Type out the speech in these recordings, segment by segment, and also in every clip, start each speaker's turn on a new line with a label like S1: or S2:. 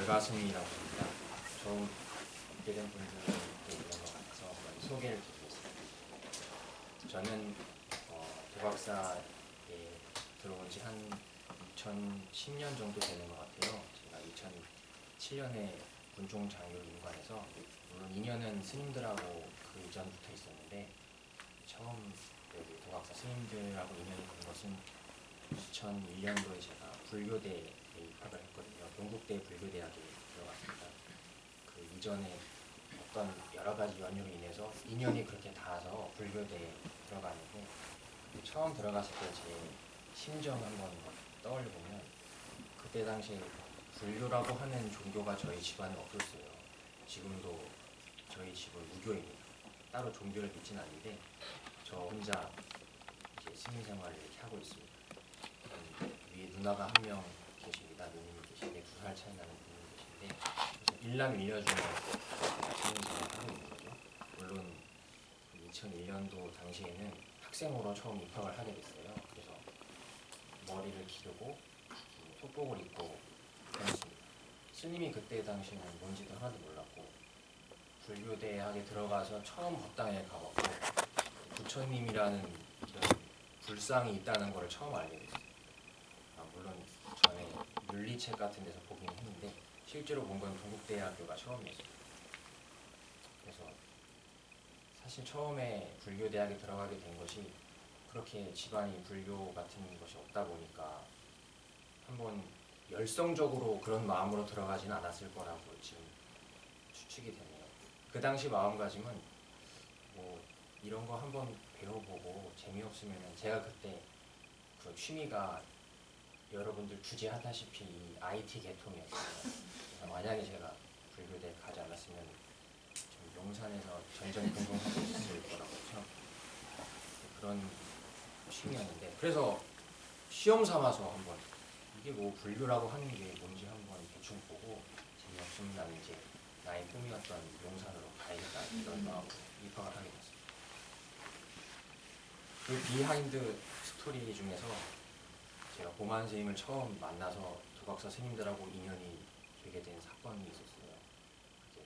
S1: 별가슴이라고 합니다. 처음 듣게 된 분들도 있는 것 같아서 소개를 드리겠습니다. 저는 도박사에 들어온 지 한 2010년 정도 되는 것 같아요. 제가 2007년에 군종 장교 임관해서 물론 2년은 스님들하고 그 이전부터 있었는데 처음 여기 도박사 스님들하고 인연이 된 것은 2001년도에 제가 불교대에 입학을 했거든요. 동국대 불교대학에 들어갔습니다. 그 이전에 어떤 여러 가지 연유로 인해서 인연이 그렇게 닿아서 불교대에 들어가는데 처음 들어갔을 때 제 심정 한번 떠올려보면 그때 당시에 불교라고 하는 종교가 저희 집안에 없었어요. 지금도 저희 집은 무교입니다. 따로 종교를 믿진 않는데 저 혼자 이제 스님 생활을 이렇게 하고 있습니다. 위에 누나가 한 명 계십니다. 누님이 계신데 2살 차이 나는 분이 계신데 그래서 일남 일녀중에 스님 생활을 하고 있는 거죠. 물론 2001년도 당시에는 학생으로 처음 입학을 하게 됐어요. 그래서 머리를 기르고 속복을 입고 다녔습니다. 스님이 그때 당시에는 뭔지도 하나도 몰랐고 불교대학에 들어가서 처음 법당에 가봤고 부처님이라는 이런 불상이 있다는 걸 처음 알게 됐어요. 물론 전에 윤리책 같은 데서 보긴 했는데 실제로 본 건 동국대학교가 처음이었어요. 그래서 사실 처음에 불교대학에 들어가게 된 것이 그렇게 집안이 불교 같은 것이 없다 보니까 한번 열성적으로 그런 마음으로 들어가지는 않았을 거라고 지금 추측이 되네요. 그 당시 마음가짐은 뭐 이런 거 한번 배워보고 재미없으면 제가 그때 그 취미가 여러분들 주제하다시피 이 IT 계통이었어요. 그래서 만약에 제가 불교대 가지 않았으면 좀 용산에서 전전긍긍하고 있을 거라고 생각합니다. 그런 취미였는데 그래서 시험 삼아서 한번 이게 뭐 불교라고 하는 게 뭔지 한번 대충 보고 재미없으면 나는 이제 나의 꿈이었던 용산으로 가야겠다 이런 마음으로 입학을 하게 됐습니다. 그 비하인드 스토리 중에서 제가 보만 선생님을 처음 만나서 도박사 스님들하고 인연이 되게 된 사건이 있었어요. 그때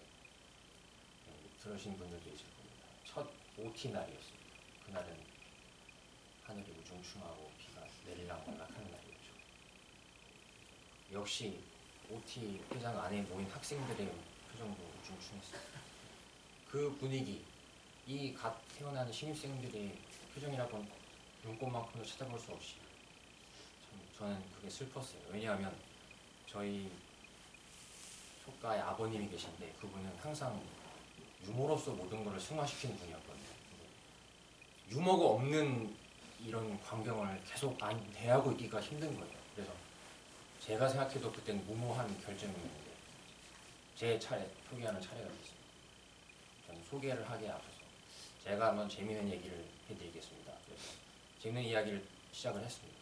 S1: 들으신 분들도 있을 겁니다. 첫 OT 날이었습니다. 그날은 하늘이 우중충하고 비가 내릴락말락하는 날이었죠. 역시 OT 회장 안에 모인 학생들의 표정도 우중충했어요. 그 분위기, 이 갓 태어난 신입생들의 표정이라고는 눈꽃만큼도 찾아볼 수 없이 저는 그게 슬펐어요. 왜냐하면 저희 속가에 아버님이 계신데 그분은 항상 유머로서 모든 것을 승화시키는 분이었거든요. 유머가 없는 이런 광경을 계속 대하고 있기가 힘든 거예요. 그래서 제가 생각해도 그때는 무모한 결정이었는데 제 차례, 소개하는 차례가 됐습니다. 저는 소개를 하기에 앞서서 제가 한번 재미있는 얘기를 해드리겠습니다. 그래서 재미있는 이야기를 시작을 했습니다.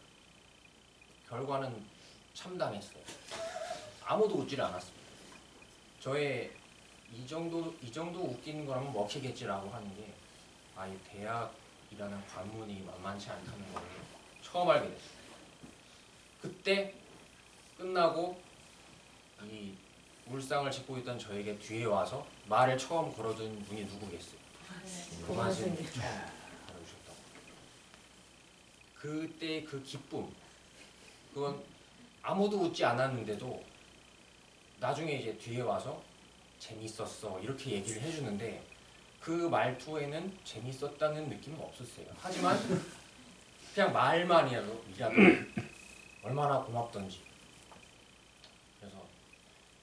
S1: 결과는 참담했어요. 아무도 웃지를 않았습니다. 저의 이 정도 웃기는 거라면 먹히겠지라고 하는 게 이 대학이라는 관문이 만만치 않다는 걸 처음 알게 됐어요. 그때 끝나고 이 울상을 짚고 있던 저에게 뒤에 와서 말을 처음 걸어준 분이 누구겠어요? 보만 선생님이 처음 걸어주셨다고. 그때 그 기쁨, 그건 아무도 웃지 않았는데도 나중에 이제 뒤에 와서 재밌었어 이렇게 얘기를 해주는데 그 말투에는 재밌었다는 느낌은 없었어요. 하지만 그냥 말만이라도 얼마나 고맙던지. 그래서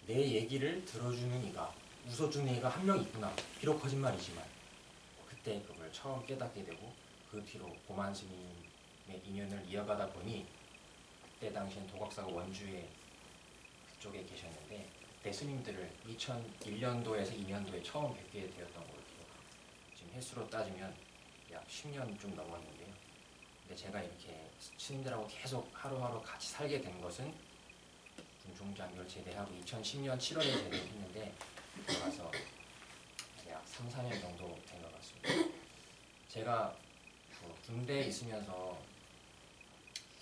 S1: 내 얘기를 들어주는 이가, 웃어주는 이가 한 명 있구나. 비록 거짓말이지만 그때 그걸 처음 깨닫게 되고 그 뒤로 보만 스님의 인연을 이어가다 보니 그때 당시엔 도각사가 원주에 그쪽에 계셨는데 그때 스님들을 2001년도에서 2년도에 처음 뵙게 되었던 걸로 기억합니다. 지금 횟수로 따지면 약 10년 좀 넘었는데요. 근데 제가 이렇게 스님들하고 계속 하루하루 같이 살게 된 것은 군종장교를 제대하고 2010년 7월에 제대했는데 들어가서 약 3, 4년 정도 된 것 같습니다. 제가 군대에 있으면서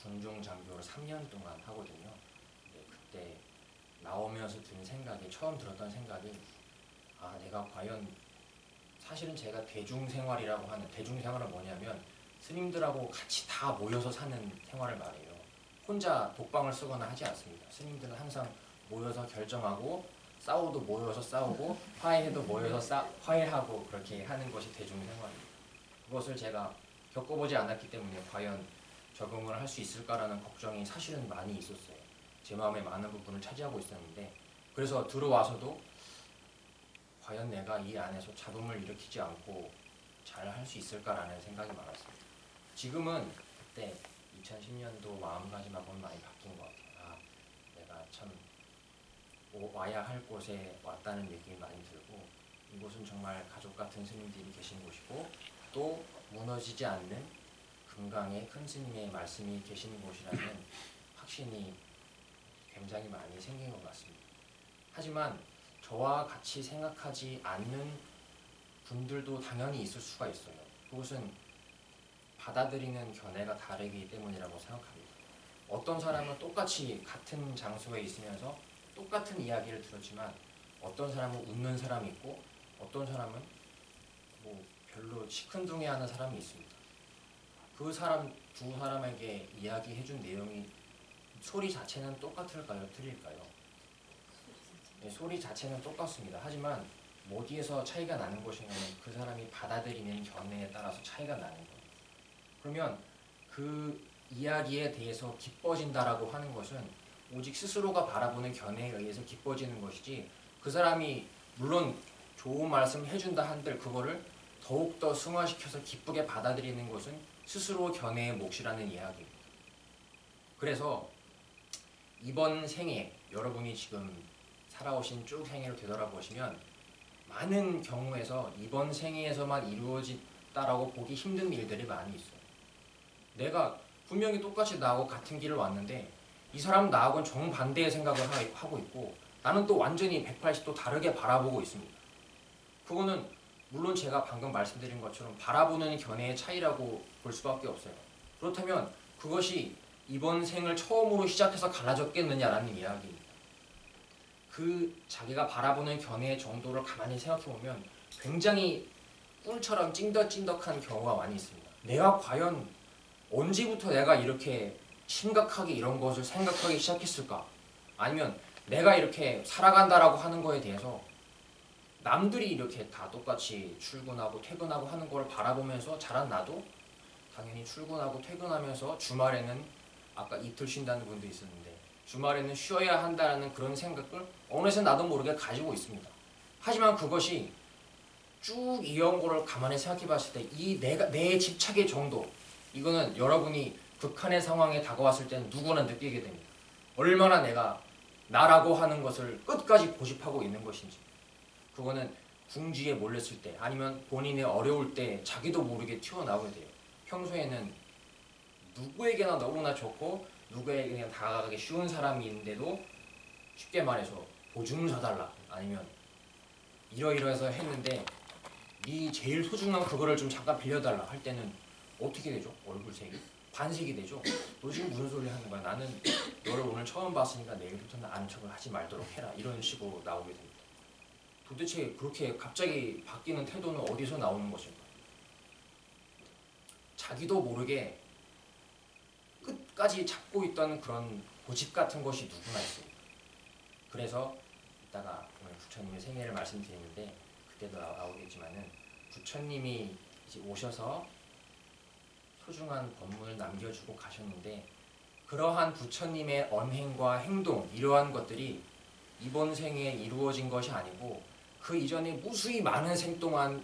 S1: 군종장교를 3년 동안 하거든요. 근데 그때 나오면서 드는 생각이, 처음 들었던 생각이, 아, 내가 과연, 사실은 제가 대중생활이라고 하는, 대중생활은 뭐냐면 스님들하고 같이 다 모여서 사는 생활을 말해요. 혼자 독방을 쓰거나 하지 않습니다. 스님들은 항상 모여서 결정하고, 싸워도 모여서 싸우고, 화해해도 모여서 화해하고, 그렇게 하는 것이 대중생활입니다. 그것을 제가 겪어보지 않았기 때문에 과연 적응을 할 수 있을까라는 걱정이 사실은 많이 있었어요. 제 마음의 많은 부분을 차지하고 있었는데, 그래서 들어와서도 과연 내가 이 안에서 잡음을 일으키지 않고 잘 할 수 있을까라는 생각이 많았습니다. 지금은 그때 2010년도 마음가짐하고는 많이 바뀐 것 같아요. 아, 내가 참 와야 할 곳에 왔다는 느낌이 많이 들고, 이곳은 정말 가족 같은 스님들이 계신 곳이고, 또 무너지지 않는 금강의 큰 스님의 말씀이 계시는 곳이라는 확신이 굉장히 많이 생긴 것 같습니다. 하지만 저와 같이 생각하지 않는 분들도 당연히 있을 수가 있어요. 그것은 받아들이는 견해가 다르기 때문이라고 생각합니다. 어떤 사람은 똑같이 같은 장소에 있으면서 똑같은 이야기를 들었지만, 어떤 사람은 웃는 사람이 있고, 어떤 사람은 뭐 별로 시큰둥해하는 사람이 있습니다. 그 사람 두 사람에게 이야기해준 내용이 소리 자체는 똑같을까요? 틀릴까요? 네, 소리 자체는 똑같습니다. 하지만 어디에서 차이가 나는 것이냐면 그 사람이 받아들이는 견해에 따라서 차이가 나는 거예요. 그러면 그 이야기에 대해서 기뻐진다라고 하는 것은 오직 스스로가 바라보는 견해에 의해서 기뻐지는 것이지, 그 사람이 물론 좋은 말씀 해준다 한들 그거를 더욱더 승화시켜서 기쁘게 받아들이는 것은 스스로 견해의 몫이라는 이야기입니다. 그래서 이번 생에, 여러분이 지금 살아오신 쭉 생애를 되돌아보시면 많은 경우에서 이번 생에서만 이루어졌다라고 보기 힘든 일들이 많이 있어요. 내가 분명히 똑같이 나하고 같은 길을 왔는데 이 사람은 나하고는 정반대의 생각을 하고 있고, 나는 또 완전히 180도 다르게 바라보고 있습니다. 그거는 물론 제가 방금 말씀드린 것처럼 바라보는 견해의 차이라고 볼 수밖에 없어요. 그렇다면 그것이 이번 생을 처음으로 시작해서 갈라졌겠느냐라는 이야기입니다. 그 자기가 바라보는 견해의 정도를 가만히 생각해보면 굉장히 꿀처럼 찐덕찐덕한 경우가 많이 있습니다. 내가 과연 언제부터 내가 이렇게 심각하게 이런 것을 생각하기 시작했을까? 아니면 내가 이렇게 살아간다라고 하는 거에 대해서 남들이 이렇게 다 똑같이 출근하고 퇴근하고 하는 걸 바라보면서 자란 나도 당연히 출근하고 퇴근하면서 주말에는, 아까 이틀 쉰다는 분도 있었는데 주말에는 쉬어야 한다는 그런 생각을 어느새 나도 모르게 가지고 있습니다. 하지만 그것이 쭉 이어온 거를 가만히 생각해 봤을 때 이 내 집착의 정도, 이거는 여러분이 극한의 상황에 다가왔을 때는 누구나 느끼게 됩니다. 얼마나 내가 나라고 하는 것을 끝까지 고집하고 있는 것인지. 그거는 궁지에 몰렸을 때, 아니면 본인이 어려울 때 자기도 모르게 튀어나오게 돼요. 평소에는 누구에게나 너무나 좋고 누구에게 그냥 다가가기 쉬운 사람이 있는데도 쉽게 말해서 보증을 사달라, 아니면 이러이러해서 했는데 네 제일 소중한 그거를 좀 잠깐 빌려달라 할 때는 어떻게 되죠? 얼굴색이 반색이 되죠. 너 지금 무슨 소리 하는 거야? 나는 너를 오늘 처음 봤으니까 내일부터는 아는 척을 하지 말도록 해라, 이런 식으로 나오게 됩니다. 도대체 그렇게 갑자기 바뀌는 태도는 어디서 나오는 것일까? 자기도 모르게 끝까지 잡고 있던 그런 고집 같은 것이 누구나 있습니다. 그래서 이따가 오늘 부처님의 생애를 말씀드리는데 그때도 나오겠지만은, 부처님이 이제 오셔서 소중한 법문을 남겨주고 가셨는데, 그러한 부처님의 언행과 행동, 이러한 것들이 이번 생에 이루어진 것이 아니고 그 이전에 무수히 많은 생 동안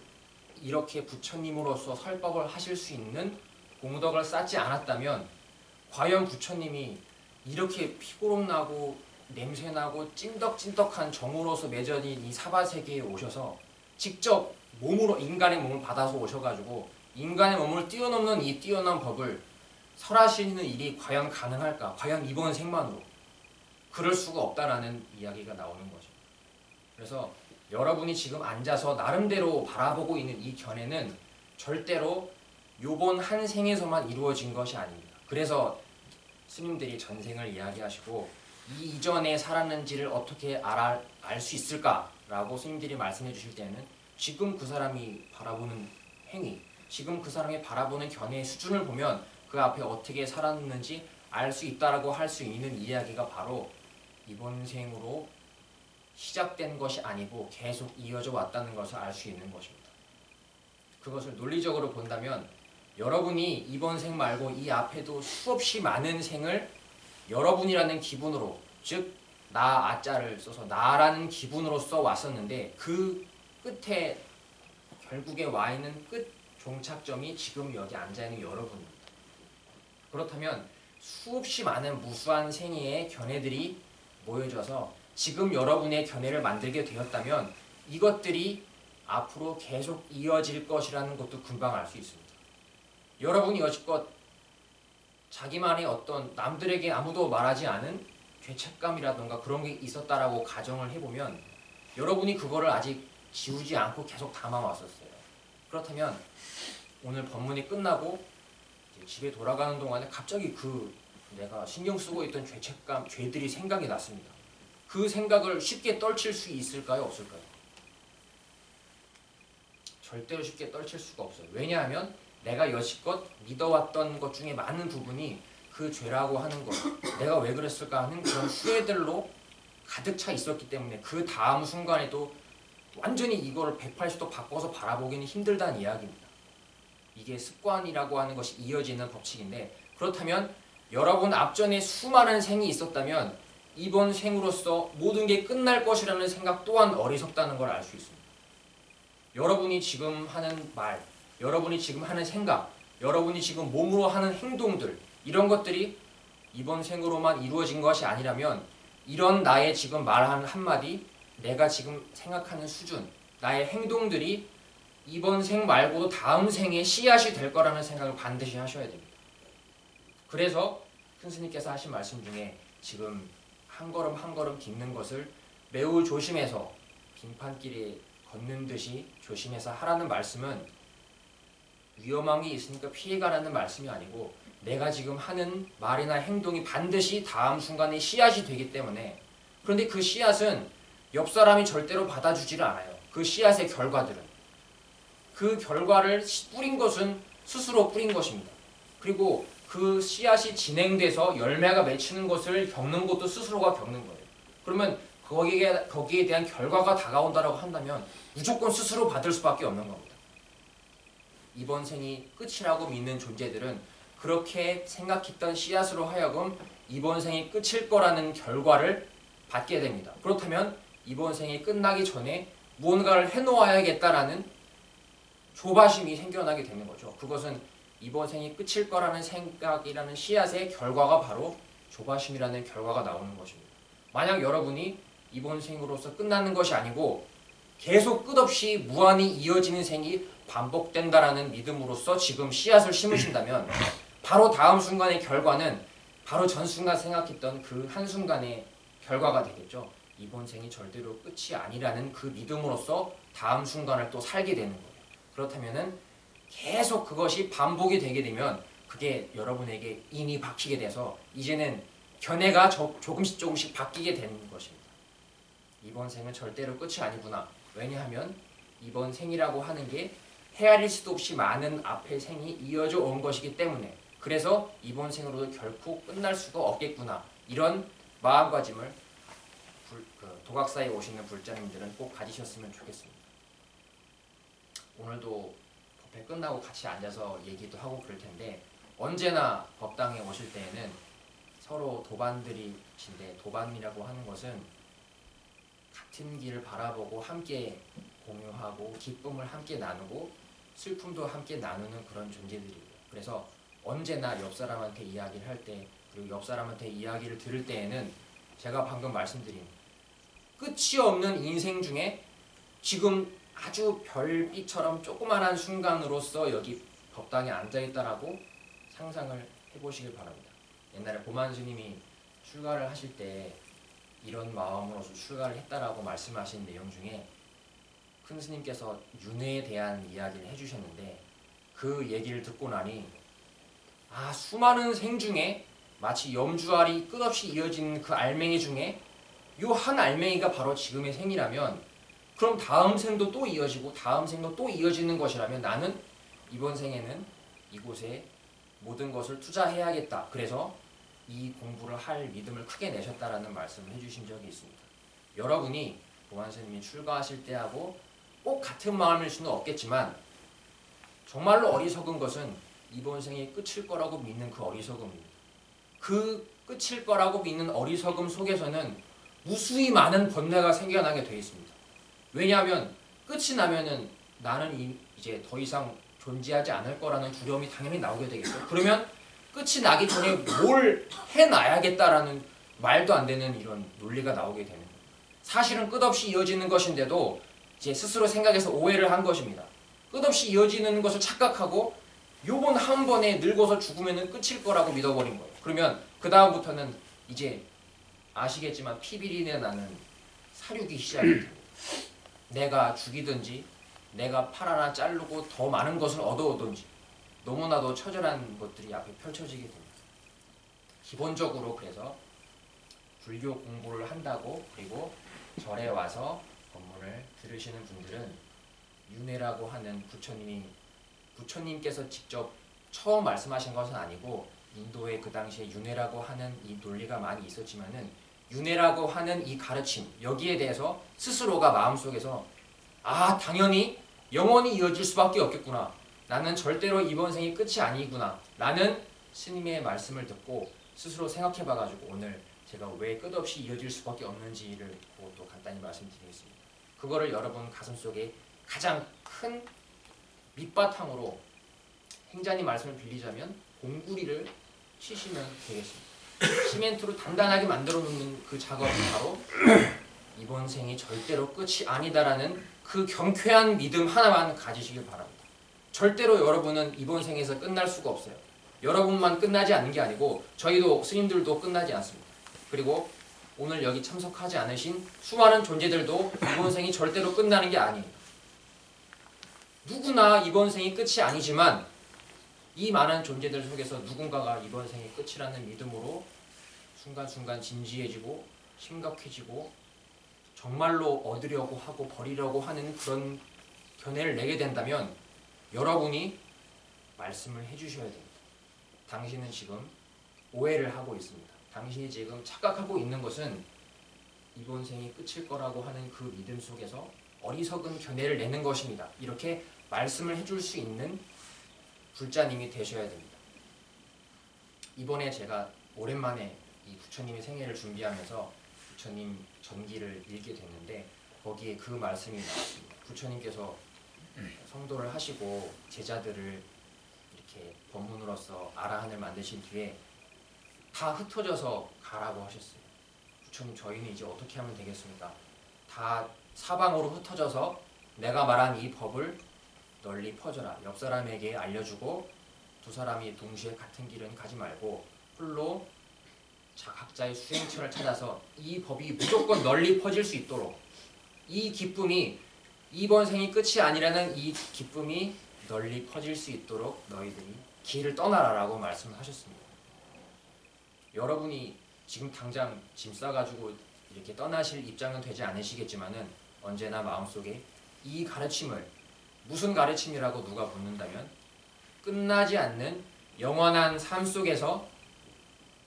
S1: 이렇게 부처님으로서 설법을 하실 수 있는 공덕을 쌓지 않았다면, 과연 부처님이 이렇게 피고록나고 냄새나고 찐덕찐덕한 정으로서 맺어진 이 사바세계에 오셔서 직접 몸으로 인간의 몸을 받아서 오셔가지고 인간의 몸을 뛰어넘는 이 뛰어난 법을 설하시는 일이 과연 가능할까? 과연 이번 생만으로? 그럴 수가 없다라는 이야기가 나오는 거죠. 그래서 여러분이 지금 앉아서 나름대로 바라보고 있는 이 견해는 절대로 요번 한 생에서만 이루어진 것이 아닙니다. 그래서 스님들이 전생을 이야기하시고 이 이전에 살았는지를 어떻게 알 수 있을까라고 스님들이 말씀해 주실 때는 지금 그 사람이 바라보는 행위, 지금 그 사람이 바라보는 견해의 수준을 보면 그 앞에 어떻게 살았는지 알 수 있다라고 할 수 있는 이야기가 바로 이번 생으로 시작된 것이 아니고 계속 이어져 왔다는 것을 알 수 있는 것입니다. 그것을 논리적으로 본다면 여러분이 이번 생 말고 이 앞에도 수없이 많은 생을 여러분이라는 기분으로, 즉 나 아자를 써서 나라는 기분으로 써 왔었는데 그 끝에 결국에 와 있는 끝 종착점이 지금 여기 앉아 있는 여러분입니다. 그렇다면 수없이 많은 무수한 생애의 견해들이 모여져서 지금 여러분의 견해를 만들게 되었다면 이것들이 앞으로 계속 이어질 것이라는 것도 금방 알 수 있습니다. 여러분이 여지껏 자기만의 어떤 남들에게 아무도 말하지 않은 죄책감이라던가 그런 게 있었다라고 가정을 해보면 여러분이 그거를 아직 지우지 않고 계속 담아왔었어요. 그렇다면 오늘 법문이 끝나고 이제 집에 돌아가는 동안에 갑자기 그 내가 신경 쓰고 있던 죄책감, 죄들이 생각이 났습니다. 그 생각을 쉽게 떨칠 수 있을까요? 없을까요? 절대로 쉽게 떨칠 수가 없어요. 왜냐하면 내가 여지껏 믿어왔던 것 중에 많은 부분이 그 죄라고 하는 것, 내가 왜 그랬을까 하는 그런 후회들로 가득 차 있었기 때문에 그 다음 순간에도 완전히 이걸 180도 바꿔서 바라보기는 힘들다는 이야기입니다. 이게 습관이라고 하는 것이 이어지는 법칙인데, 그렇다면 여러분 앞전에 수많은 생이 있었다면 이번 생으로서 모든 게 끝날 것이라는 생각 또한 어리석다는 걸 알 수 있습니다. 여러분이 지금 하는 말, 여러분이 지금 하는 생각, 여러분이 지금 몸으로 하는 행동들, 이런 것들이 이번 생으로만 이루어진 것이 아니라면 이런 나의 지금 말하는 한마디, 내가 지금 생각하는 수준, 나의 행동들이 이번 생 말고도 다음 생에 씨앗이 될 거라는 생각을 반드시 하셔야 됩니다. 그래서 큰 스님께서 하신 말씀 중에 지금 한 걸음 한 걸음 딛는 것을 매우 조심해서 빙판길에 걷는 듯이 조심해서 하라는 말씀은 위험한 게 있으니까 피해가라는 말씀이 아니고 내가 지금 하는 말이나 행동이 반드시 다음 순간에 씨앗이 되기 때문에, 그런데 그 씨앗은 옆 사람이 절대로 받아주지를 않아요. 그 씨앗의 결과들은. 그 결과를 뿌린 것은 스스로 뿌린 것입니다. 그리고 그 씨앗이 진행돼서 열매가 맺히는 것을 겪는 것도 스스로가 겪는 거예요. 그러면 거기에 대한 결과가 다가온다고 한다면 무조건 스스로 받을 수밖에 없는 겁니다. 이번 생이 끝이라고 믿는 존재들은 그렇게 생각했던 씨앗으로 하여금 이번 생이 끝일 거라는 결과를 받게 됩니다. 그렇다면 이번 생이 끝나기 전에 무언가를 해놓아야겠다라는 조바심이 생겨나게 되는 거죠. 그것은 이번 생이 끝일 거라는 생각이라는 씨앗의 결과가 바로 조바심이라는 결과가 나오는 것입니다. 만약 여러분이 이번 생으로서 끝나는 것이 아니고 계속 끝없이 무한히 이어지는 생이 반복된다라는 믿음으로써 지금 씨앗을 심으신다면 바로 다음 순간의 결과는 바로 전 순간 생각했던 그 한순간의 결과가 되겠죠. 이번 생이 절대로 끝이 아니라는 그 믿음으로써 다음 순간을 또 살게 되는 거예요. 그렇다면은 계속 그것이 반복이 되게 되면 그게 여러분에게 인이 박히게 돼서 이제는 견해가 조금씩 바뀌게 되는 것입니다. 이번 생은 절대로 끝이 아니구나. 왜냐하면 이번 생이라고 하는 게 헤아릴 수도 없이 많은 앞의 생이 이어져 온 것이기 때문에, 그래서 이번 생으로도 결코 끝날 수가 없겠구나. 이런 마음가짐을 도각사에 오시는 불자님들은 꼭 가지셨으면 좋겠습니다. 오늘도 법회 끝나고 같이 앉아서 얘기도 하고 그럴 텐데, 언제나 법당에 오실 때에는 서로 도반들이신데, 도반이라고 하는 것은 같은 길을 바라보고 함께 공유하고 기쁨을 함께 나누고 슬픔도 함께 나누는 그런 존재들이에요. 그래서 언제나 옆 사람한테 이야기를 할 때, 그리고 옆 사람한테 이야기를 들을 때에는 제가 방금 말씀드린 끝이 없는 인생 중에 지금 아주 별빛처럼 조그만한 순간으로서 여기 법당에 앉아있다라고 상상을 해보시길 바랍니다. 옛날에 보만 스님이 출가를 하실 때 이런 마음으로서 출가를 했다라고 말씀하신 내용 중에 큰 스님께서 윤회에 대한 이야기를 해주셨는데, 그 얘기를 듣고 나니 수많은 생 중에 마치 염주알이 끝없이 이어지는 그 알맹이 중에 요 한 알맹이가 바로 지금의 생이라면 그럼 다음 생도 또 이어지고 다음 생도 또 이어지는 것이라면 나는 이번 생에는 이곳에 모든 것을 투자해야겠다. 그래서 이 공부를 할 믿음을 크게 내셨다라는 말씀을 해주신 적이 있습니다. 여러분이 보안스님이 출가하실 때하고 꼭 같은 마음일 수는 없겠지만 정말로 어리석은 것은 이번 생이 끝일 거라고 믿는 그 어리석음입니다. 그 끝일 거라고 믿는 어리석음 속에서는 무수히 많은 번뇌가 생겨나게 되어 있습니다. 왜냐하면 끝이 나면은 나는 이제 더 이상 존재하지 않을 거라는 두려움이 당연히 나오게 되겠죠. 그러면 끝이 나기 전에 뭘 해놔야겠다라는 말도 안 되는 이런 논리가 나오게 되는 거예요. 사실은 끝없이 이어지는 것인데도 이제 스스로 생각해서 오해를 한 것입니다. 끝없이 이어지는 것을 착각하고 요번 한 번에 늙어서 죽으면 끝일 거라고 믿어버린 거예요. 그러면 그 다음부터는 이제 아시겠지만 피비린내 나는 사륙이 시작이 됩니다. 내가 죽이든지 내가 팔 하나 자르고 더 많은 것을 얻어오든지 너무나도 처절한 것들이 앞에 펼쳐지게 됩니다. 기본적으로 그래서 불교 공부를 한다고 그리고 절에 와서 법문을 들으시는 분들은 윤회라고 하는 부처님께서 직접 처음 말씀하신 것은 아니고 인도에 그 당시에 윤회라고 하는 이 논리가 많이 있었지만은 윤회라고 하는 이 가르침 여기에 대해서 스스로가 마음속에서 당연히 영원히 이어질 수밖에 없겠구나. 나는 절대로 이번 생이 끝이 아니구나. 라는 스님의 말씀을 듣고 스스로 생각해봐가지고 오늘 제가 왜 끝없이 이어질 수밖에 없는지를 또 간단히 말씀드리겠습니다. 그거를 여러분 가슴속에 가장 큰 밑바탕으로 행자님 말씀을 빌리자면 공구리를 치시면 되겠습니다. 시멘트로 단단하게 만들어 놓는 그 작업이 바로 이번 생이 절대로 끝이 아니다라는 그 경쾌한 믿음 하나만 가지시길 바랍니다. 절대로 여러분은 이번 생에서 끝날 수가 없어요. 여러분만 끝나지 않는 게 아니고 저희도 스님들도 끝나지 않습니다. 그리고 오늘 여기 참석하지 않으신 수많은 존재들도 이번 생이 절대로 끝나는 게 아니에요. 누구나 이번 생이 끝이 아니지만 이 많은 존재들 속에서 누군가가 이번 생이 끝이라는 믿음으로 순간순간 진지해지고 심각해지고 정말로 얻으려고 하고 버리려고 하는 그런 견해를 내게 된다면 여러분이 말씀을 해주셔야 됩니다. 당신은 지금 오해를 하고 있습니다. 당신이 지금 착각하고 있는 것은 이번 생이 끝일 거라고 하는 그 믿음 속에서 어리석은 견해를 내는 것입니다. 이렇게 말씀을 해줄 수 있는 불자님이 되셔야 됩니다. 이번에 제가 오랜만에 이 부처님의 생애를 준비하면서 부처님 전기를 읽게 됐는데 거기에 그 말씀이 나왔습니다. 부처님께서 성도를 하시고 제자들을 이렇게 법문으로서 아라한을 만드신 뒤에 다 흩어져서 가라고 하셨어요. 부처님 저희는 이제 어떻게 하면 되겠습니까? 다 사방으로 흩어져서 내가 말한 이 법을 널리 퍼져라. 옆 사람에게 알려주고 두 사람이 동시에 같은 길은 가지 말고 홀로 각자의 수행처를 찾아서 이 법이 무조건 널리 퍼질 수 있도록 이 기쁨이 이번 생이 끝이 아니라는 이 기쁨이 널리 퍼질 수 있도록 너희들이 길을 떠나라라고 말씀을 하셨습니다. 여러분이 지금 당장 짐 싸가지고 이렇게 떠나실 입장은 되지 않으시겠지만은 언제나 마음속에 이 가르침을 무슨 가르침이라고 누가 묻는다면 끝나지 않는 영원한 삶 속에서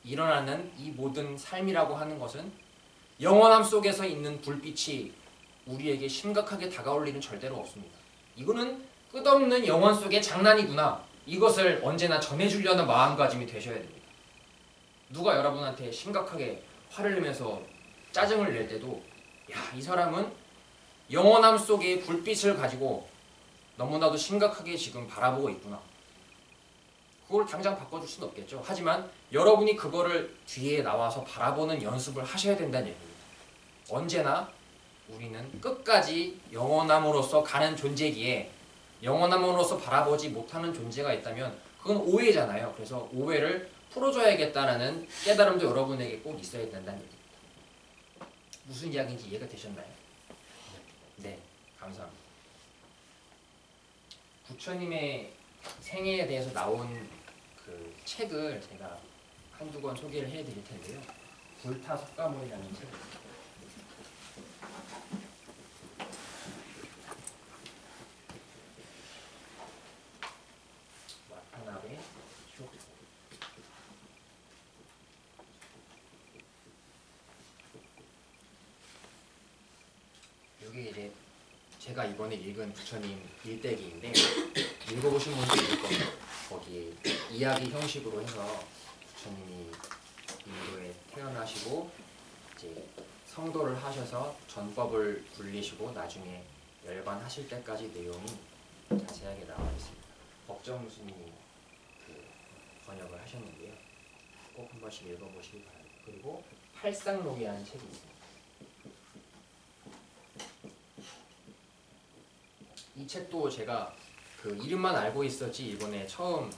S1: 일어나는 이 모든 삶이라고 하는 것은 영원함 속에서 있는 불빛이 우리에게 심각하게 다가올 일은 절대로 없습니다. 이거는 끝없는 영원 속의 장난이구나. 이것을 언제나 전해주려는 마음가짐이 되셔야 됩니다. 누가 여러분한테 심각하게 화를 내면서 짜증을 낼 때도 야, 이 사람은 영원함 속의 불빛을 가지고 너무나도 심각하게 지금 바라보고 있구나. 그걸 당장 바꿔줄 수는 없겠죠. 하지만 여러분이 그거를 뒤에 나와서 바라보는 연습을 하셔야 된다는 얘기입니다. 언제나 우리는 끝까지 영원함으로써 가는 존재기에 영원함으로써 바라보지 못하는 존재가 있다면 그건 오해잖아요. 그래서 오해를 풀어줘야겠다는 깨달음도 여러분에게 꼭 있어야 된다는 얘기입니다. 무슨 이야기인지 이해가 되셨나요? 네, 감사합니다. 부처님의 생애에 대해서 나온 그 책을 제가 한두 권 소개를 해드릴 텐데요. 불타 석가모니라는 책. 와타나베 쇼토. 여기 이제 제가 이번에 읽은 부처님 일대기인데 읽어보신 분도 있을 겁니다. 거기 이야기 형식으로 해서 부처님이 인도에 태어나시고 이제 성도를 하셔서 전법을 굴리시고 나중에 열반하실 때까지 내용이 자세하게 나와 있습니다. 법정 스님이 그 번역을 하셨는데요. 꼭 한 번씩 읽어보시기 바랍니다. 그리고 팔상록이라는 책이 있습니다. 이 책도 제가 그 이름만 알고 있었지 이번에 처음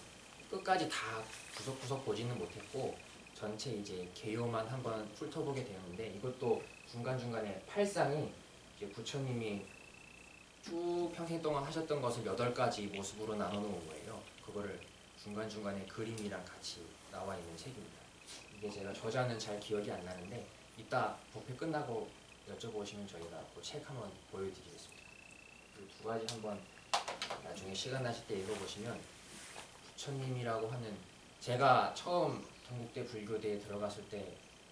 S1: 끝까지 다 구석구석 보지는 못했고 전체 이제 개요만 한번 훑어보게 되었는데 이것도 중간중간에 팔상이 이제 부처님이 쭉 평생 동안 하셨던 것을 8가지 모습으로 나눠 놓은 거예요. 그거를 중간중간에 그림이랑 같이 나와 있는 책입니다. 이게 제가 저자는 잘 기억이 안 나는데 이따 법회 끝나고 여쭤보시면 저희가 그 책 한번 보여드리겠습니다. 이 2가지 한번 나중에 시간 나실 때 읽어보시면 부처님이라고 하는 제가 처음 경북대 불교대에 들어갔을 때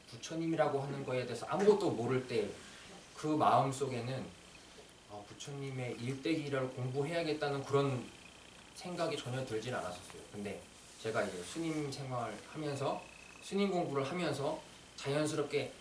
S1: 부처님이라고 하는 거에 대해서 아무것도 모를 때 그 마음 속에는 부처님의 일대기를 공부해야겠다는 그런 생각이 전혀 들진 않았었어요. 근데 제가 이제 스님 생활하면서 스님 공부를 하면서 자연스럽게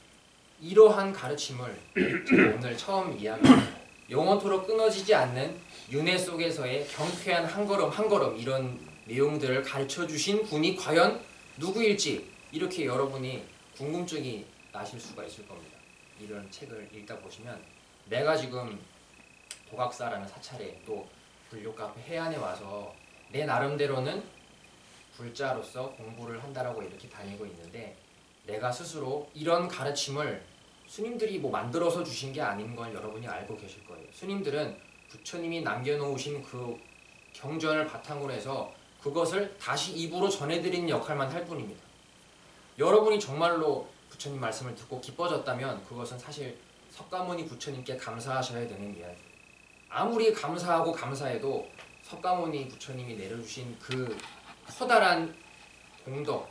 S1: 이러한 가르침을 제가 오늘 처음 이야기합니다. 영원토록 끊어지지 않는 윤회 속에서의 경쾌한 한 걸음 한 걸음 이런 내용들을 가르쳐 주신 분이 과연 누구일지 이렇게 여러분이 궁금증이 나실 수가 있을 겁니다. 이런 책을 읽다 보시면 내가 지금 도각사라는 사찰에 또 불교카페 해안에 와서 내 나름대로는 불자로서 공부를 한다라고 이렇게 다니고 있는데 내가 스스로 이런 가르침을 스님들이 뭐 만들어서 주신 게 아닌 걸 여러분이 알고 계실 거예요. 스님들은 부처님이 남겨놓으신 그 경전을 바탕으로 해서 그것을 다시 입으로 전해드리는 역할만 할 뿐입니다. 여러분이 정말로 부처님 말씀을 듣고 기뻐졌다면 그것은 사실 석가모니 부처님께 감사하셔야 되는 이야기예요. 아무리 감사하고 감사해도 석가모니 부처님이 내려주신 그 커다란 공덕,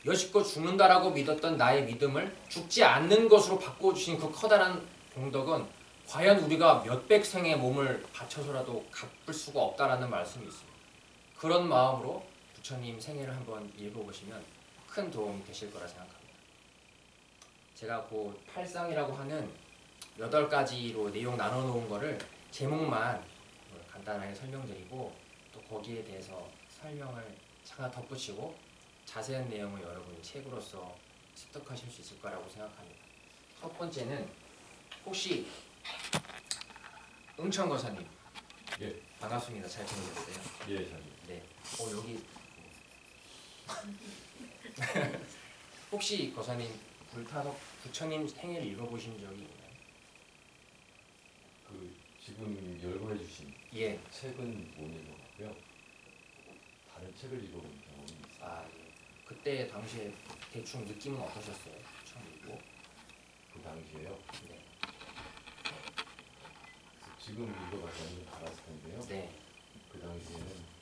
S1: 여지껏 죽는다라고 믿었던 나의 믿음을 죽지 않는 것으로 바꿔주신 그 커다란 공덕은 과연 우리가 몇백 생의 몸을 바쳐서라도 갚을 수가 없다라는 말씀이 있습니다. 그런 마음으로 부처님 생애를 한번 읽어보시면 큰 도움이 되실 거라 생각합니다. 제가 그 팔상이라고 하는 8가지로 내용 나눠놓은 거를 제목만 간단하게 설명드리고 또 거기에 대해서 설명을 잠깐 덧붙이고 자세한 내용을 여러분이 책으로서 습득하실 수 있을 거라고 생각합니다. 첫 번째는 혹시 응천 거사님.
S2: 예.
S1: 반갑습니다. 잘 지내셨어요?
S2: 예, 잘.
S1: 네. 여기 혹시 거사님 불타석 부처님 생애를 읽어보신 적이 있나요?
S2: 그 지금 열거해 주신
S1: 예.
S2: 책은 못 읽어봤고요. 다른 책을 읽어본 경험이 있어요.
S1: 아, 예. 그때 당시에 대충 느낌은 어떠셨어요? 처음 읽고?
S2: 그 당시에요.
S1: 네.
S2: 지금 읽어봤다면 알았을 텐데요.
S1: 네.
S2: 그 당시에는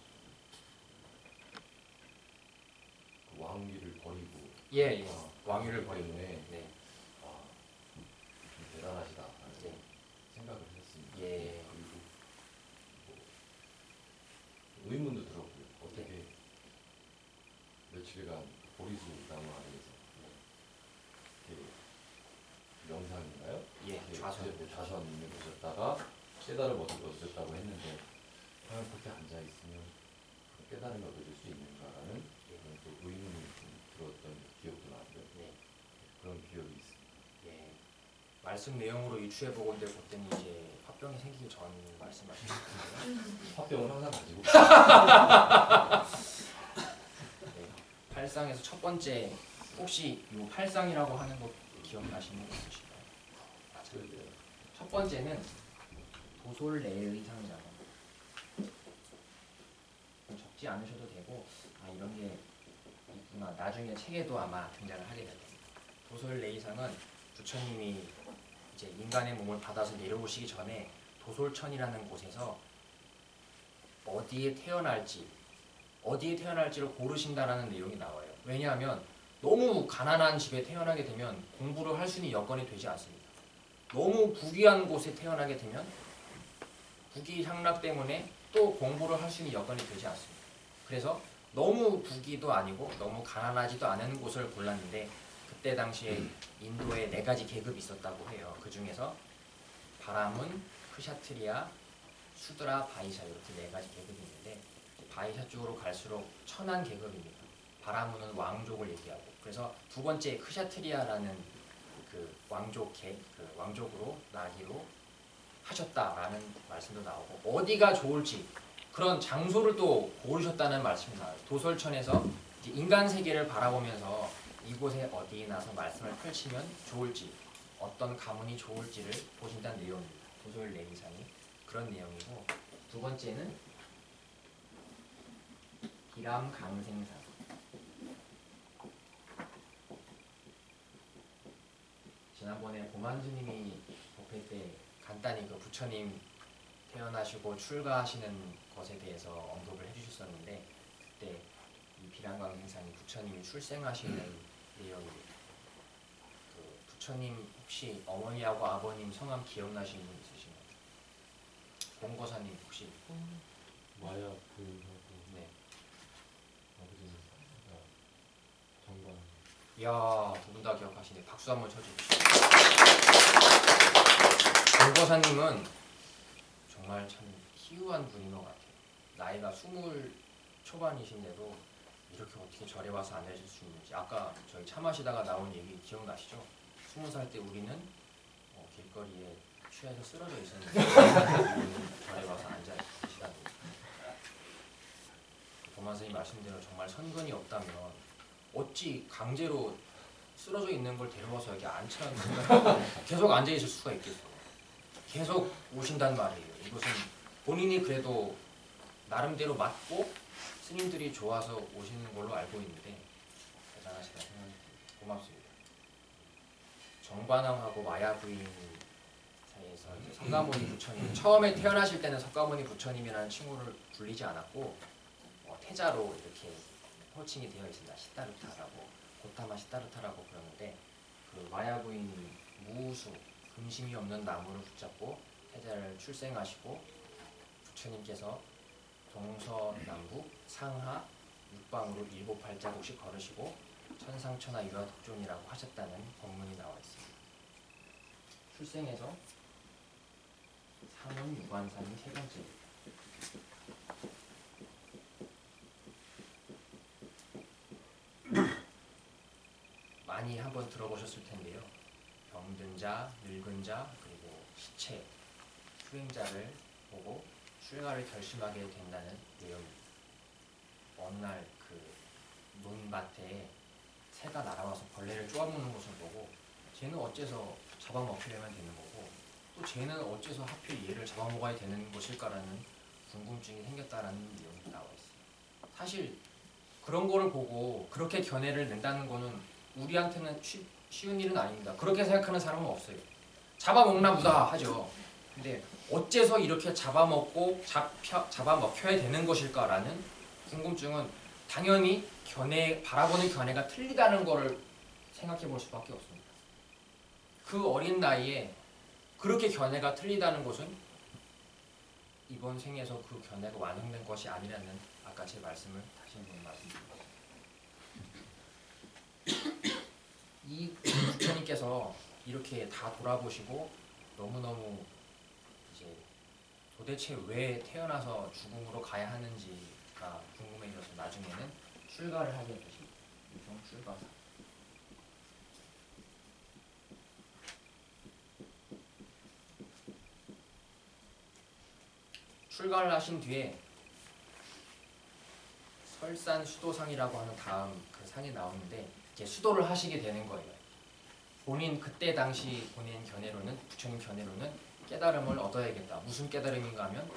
S2: 그 왕위를 버리고
S1: 예, 예. 왕위를 버리고.
S2: 때문에
S1: 네.
S2: 좀 대단하시다
S1: 네.
S2: 생각을 했습니다.
S1: 예.
S2: 그리고 뭐 의문도 들었고요. 어떻게 며칠간 보리수 나무 아래에서 이렇게 명상인가요?
S1: 예. 좌선.
S2: 좌선에 보셨다가 깨달음 얻으셨다고 했는데 과연 그렇게 앉아 있으면 깨달음을 얻을 수 있는가라는 그런 또 의문이 좀 들었던 기억도 나고요.
S1: 네.
S2: 그런 기억이 있습니다.
S1: 예. 말씀 내용으로 유추해 보건데 그때는 이제 화병이 생기기 전 말씀하셨는데요.
S2: 화병을 항상 가지고
S1: 네. 팔상에서 첫 번째 혹시 이 팔상이라고 하는 거 기억나시는 거 있으실까요? 첫 번째는 도솔내의 상이라고. 적지 않으셔도 되고 이런 게 나중에 책에도 아마 등장을 하게 될 겁니다. 도솔레이상은 부처님이 이제 인간의 몸을 받아서 내려오시기 전에 도솔천이라는 곳에서 어디에 태어날지를 고르신다라는 내용이 나와요. 왜냐하면 너무 가난한 집에 태어나게 되면 공부를 할 수 있는 여건이 되지 않습니다. 너무 부귀한 곳에 태어나게 되면 부귀 향락 때문에 또 공부를 할 수 있는 여건이 되지 않습니다. 그래서 너무 부귀도 아니고 너무 가난하지도 않은 곳을 골랐는데 그때 당시에 인도에 4가지 계급이 있었다고 해요. 그 중에서 바라문, 크샤트리아, 수드라, 바이샤 이렇게 4가지 계급이 있는데 바이샤 쪽으로 갈수록 천한 계급입니다. 바라문은 왕족을 얘기하고 그래서 두 번째 크샤트리아라는 그 왕족으로 나기로 하셨다라는 말씀도 나오고 어디가 좋을지 그런 장소를 또 고르셨다는 말씀이 나와요. 도솔천에서 이제 인간 세계를 바라보면서 이곳에 어디 나서 말씀을 펼치면 좋을지 어떤 가문이 좋을지를 보신다는 내용입니다. 도솔레이상이 그런 내용이고 두 번째는 기람강생상 지난번에 보만 스님이 법회 때 간단히 그 부처님 태어나시고 출가하시는 것에 대해서 언급을 해주셨었는데 그때 이 비람강생상이 부처님이 출생하시는 내용입니다. 그 부처님 혹시 어머니하고 아버님 성함 기억나시는 분 있으신가요? 공거사님 혹시?
S2: 마야부하고
S1: 네.
S2: 아버지는 정관.
S1: 이야, 두 분 다 기억하시네. 박수 한번 쳐주십시오. 공거사님은 정말 참 희유한 분인 것 같아요. 나이가 20 초반이신데도 이렇게 어떻게 절에 와서 앉아있을 수 있는지. 아까 저희 차 마시다가 나온 얘기 기억나시죠? 20살 때 우리는 길거리에 취해서 쓰러져 있었는데 절에 와서 앉아 계시다니. 도만 선생님 말씀대로 정말 선근이 없다면 어찌 강제로 쓰러져 있는 걸 데려와서 여기 앉혀놓으면 계속 앉아 있을 수가 있겠어요. 계속 오신단 말이에요. 이것은 본인이 그래도 나름대로 맞고 스님들이 좋아서 오시는 걸로 알고 있는데 대단하시다 생각합니다. 고맙습니다. 정관왕하고 마야부인 사이에서 이제 석가모니 부처님 처음에 태어나실 때는 석가모니 부처님이라는 칭호를 불리지 않았고 태자로 이렇게 호칭이 되어 있습니다. 시타르타라고 고타마 시타르타라고 그러는데 그 마야부인이 무우수 금심이 없는 나무를 붙잡고 태자를 출생하시고 부처님께서 동서남북 상하 육방으로 일곱발자국씩 걸으시고 천상천하 유아독존이라고 하셨다는 법문이 나와 있습니다. 출생에서 삼원유관산이 3번째. 많이 한번 들어보셨을 텐데요. 병든 자, 늙은 자, 그리고 시체, 수행자를 보고 출가를 결심하게 된다는 내용입니다. 어느 날 그 논밭에 새가 날아와서 벌레를 쪼아먹는 것을 보고 쟤는 어째서 잡아먹히려면 되는 거고 또 쟤는 어째서 하필 얘를 잡아먹어야 되는 것일까라는 궁금증이 생겼다라는 내용이 나와 있어요. 사실 그런 거를 보고 그렇게 견해를 낸다는 거는 우리한테는 쉬운 일은 아닙니다. 그렇게 생각하는 사람은 없어요. 잡아먹나 보다 하죠. 근데 어째서 이렇게 잡아먹고 잡아먹혀야 되는 것일까라는 궁금증은 당연히 바라보는 견해가 틀리다는 것을 생각해 볼 수밖에 없습니다. 그 어린 나이에 그렇게 견해가 틀리다는 것은 이번 생에서 그 견해가 완성된 것이 아니라는 아까 제 말씀을 다시 한번 말씀드립니다. 이 부처님께서 이렇게 다 돌아보시고 너무너무 이제 도대체 왜 태어나서 죽음으로 가야 하는지가 궁금해져서 나중에는 출가를 하게 되십니다. 유성 출가사. 출가를 하신 뒤에 설산수도상이라고 하는 다음 그 상이 나오는데 이제 수도를 하시게 되는 거예요. 그때 당시 본인 견해로는 부처님 견해로는 깨달음을 얻어야겠다. 무슨 깨달음인가 하면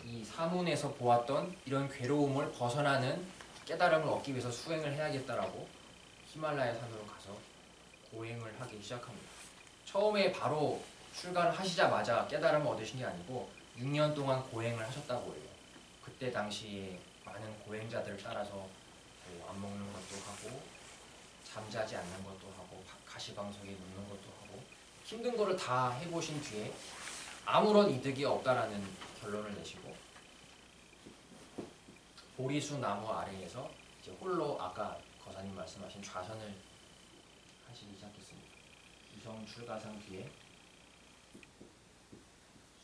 S1: 이 사문에서 보았던 이런 괴로움을 벗어나는 깨달음을 얻기 위해서 수행을 해야겠다라고 히말라야 산으로 가서 고행을 하기 시작합니다. 처음에 바로 출가를 하시자마자 깨달음을 얻으신 게 아니고 6년 동안 고행을 하셨다고 해요. 그때 당시에 많은 고행자들을 따라서 뭐 안 먹는 것도 하고 잠자지 않는 것도 하고 가시방석에 눕는 것도 하고 힘든 거를 다 해보신 뒤에 아무런 이득이 없다라는 결론을 내시고 보리수 나무 아래에서 이제 홀로 아까 거사님 말씀하신 좌선을 하시기 시작했습니다. 이성 출가상 뒤에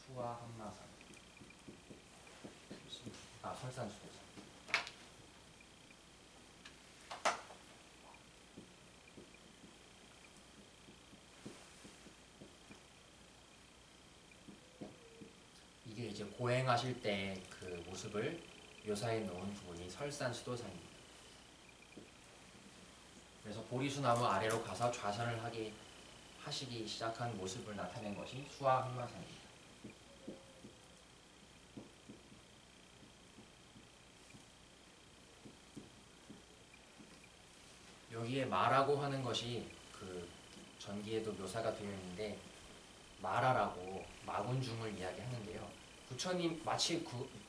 S1: 수화 한마산, 설산수도산. 이게 이제 고행하실 때 그 모습을 묘사해 놓은 부분이 설산수도산입니다. 그래서 보리수나무 아래로 가서 좌선을 하시기 시작한 모습을 나타낸 것이 수화항마산입니다. 여기에 마라고 하는 것이 그 전기에도 묘사가 되어 있는데 마라라고 마군중을 이야기하는데요. 부처님 마치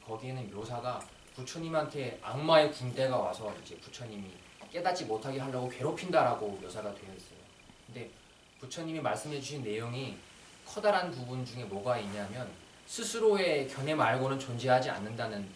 S1: 거기에는 묘사가 부처님한테 악마의 군대가 와서 이제 부처님이 깨닫지 못하게 하려고 괴롭힌다라고 묘사가 되어 있어요. 근데 부처님이 말씀해 주신 내용이 커다란 부분 중에 뭐가 있냐면 스스로의 견해 말고는 존재하지 않는다는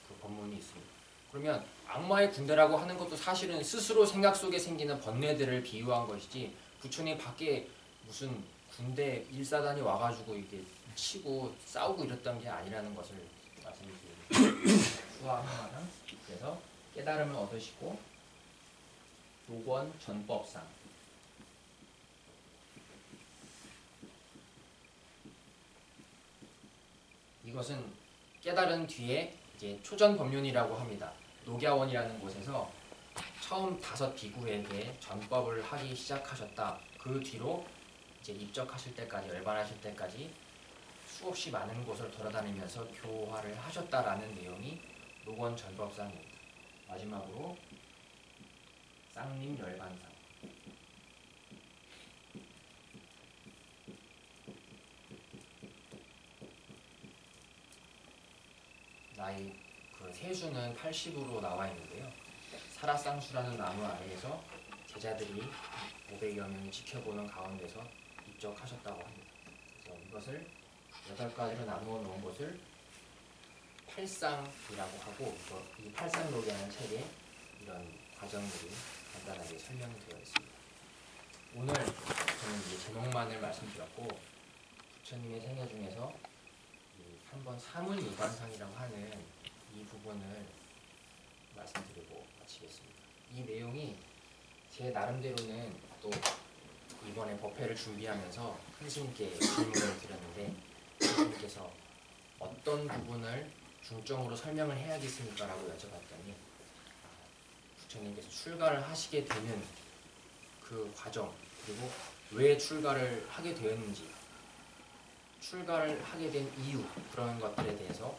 S1: 그 법문이 있습니다. 그러면 악마의 군대라고 하는 것도 사실은 스스로 생각 속에 생기는 번뇌들을 비유한 것이지 부처님 밖에 무슨 군대 1사단이 와가지고 이게 치고 싸우고 이랬던 게 아니라는 것을 말씀드립니다. 수화항마상. 그래서 깨달음을 얻으시고 노권 전법상. 이것은 깨달은 뒤에 이제 초전법륜이라고 합니다. 녹야원이라는 곳에서 처음 5 비구에게 전법을 하기 시작하셨다. 그 뒤로 이제 입적하실 때까지, 열반하실 때까지 수없이 많은 곳을 돌아다니면서 교화를 하셨다라는 내용이 녹원 전법상입니다. 마지막으로 쌍림 열반상. 나이 그 세수는 80으로 나와 있는데요. 사라쌍수라는 나무 아래에서 제자들이 500여 명이 지켜보는 가운데서 입적하셨다고 합니다. 그래서 이것을 8가지로 나누어 놓은 것을 팔상이라고 하고 이 팔상록이라는 책에 이런 과정들이 간단하게 설명이 되어 있습니다. 오늘 저는 이제 제목만을 말씀드렸고 부처님의 생애 중에서 한번 사문이관상이라고 하는 이 부분을 말씀드리고 마치겠습니다. 이 내용이 제 나름대로는 또 이번에 법회를 준비하면서 큰 스님께 질문을 드렸는데 스님께서 어떤 부분을 중점으로 설명을 해야겠습니까? 라고 여쭤봤더니 부처님께서 출가를 하시게 되는 그 과정 그리고 왜 출가를 하게 되었는지 출가를 하게 된 이유 그런 것들에 대해서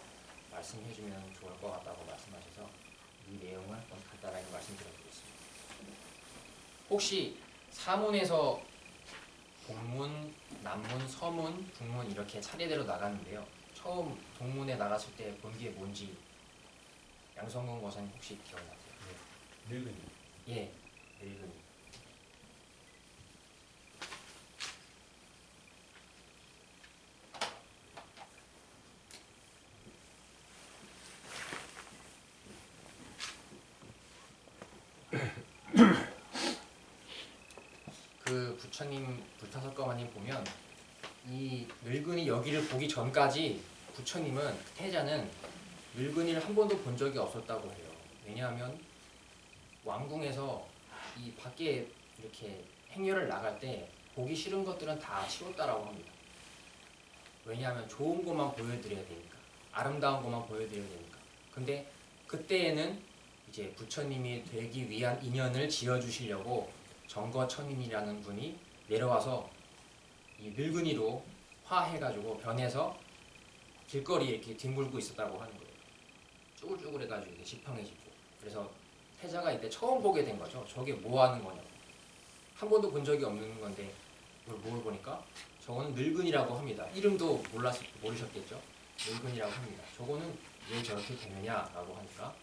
S1: 말씀해주면 좋을 것 같다고 말씀하셔서 이 내용을 한번 간단하게 말씀드려보겠습니다. 혹시 사문에서 본문, 남문, 서문, 북문 이렇게 차례대로 나갔는데요. 처음 동문에 나갔을 때 본 게 뭔지 양성근 거사님 혹시 기억나세요?
S2: 네. 늙은이.
S1: 예, 늙은이. 그 부처님 불타석가마님 보면 이 늙은이 여기를 보기 전까지 부처님은 태자는 늙은이를 한 번도 본 적이 없었다고 해요. 왜냐하면 왕궁에서 이 밖에 이렇게 행렬을 나갈 때 보기 싫은 것들은 다 치웠다라고 합니다. 왜냐하면 좋은 것만 보여드려야 되니까, 아름다운 것만 보여드려야 되니까. 근데 그때에는 이제 부처님이 되기 위한 인연을 지어주시려고 정거천인이라는 분이 내려와서 이 늙은이로 화해가지고 변해서 길거리에 이렇게 뒹굴고 있었다고 하는 거예요. 쭈글쭈글해가지고 이렇게 지팡이 짚고. 그래서 태자가 이때 처음 보게 된 거죠. 저게 뭐 하는 거냐고. 한 번도 본 적이 없는 건데 뭘 보니까 저거는 늙은이라고 합니다. 이름도 모르셨겠죠? 늙은이라고 합니다. 저거는 왜 저렇게 되느냐라고 하니까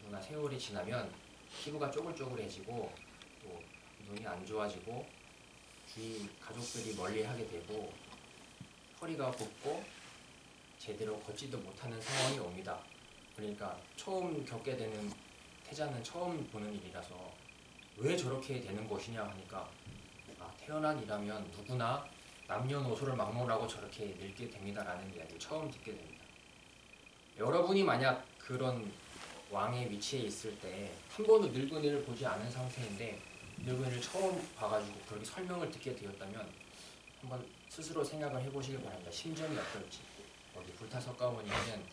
S1: 누구나 세월이 지나면 피부가 쪼글쪼글해지고 또 눈이 안 좋아지고 주위 가족들이 멀리하게 되고 허리가 굽고 제대로 걷지도 못하는 상황이 옵니다. 그러니까 처음 겪게 되는 태자는 처음 보는 일이라서 왜 저렇게 되는 것이냐 하니까 태어난 이라면 누구나 남녀노소를 막론하고 저렇게 늙게 됩니다라는 이야기를 처음 듣게 됩니다. 여러분이 만약 그런 왕의 위치에 있을 때 한 번도 늙은이를 보지 않은 상태인데 늙은이를 처음 봐가지고 그렇게 설명을 듣게 되었다면 한번 스스로 생각을 해보시길 바랍니다. 심정이 어떨지. 어디 불타석가모니는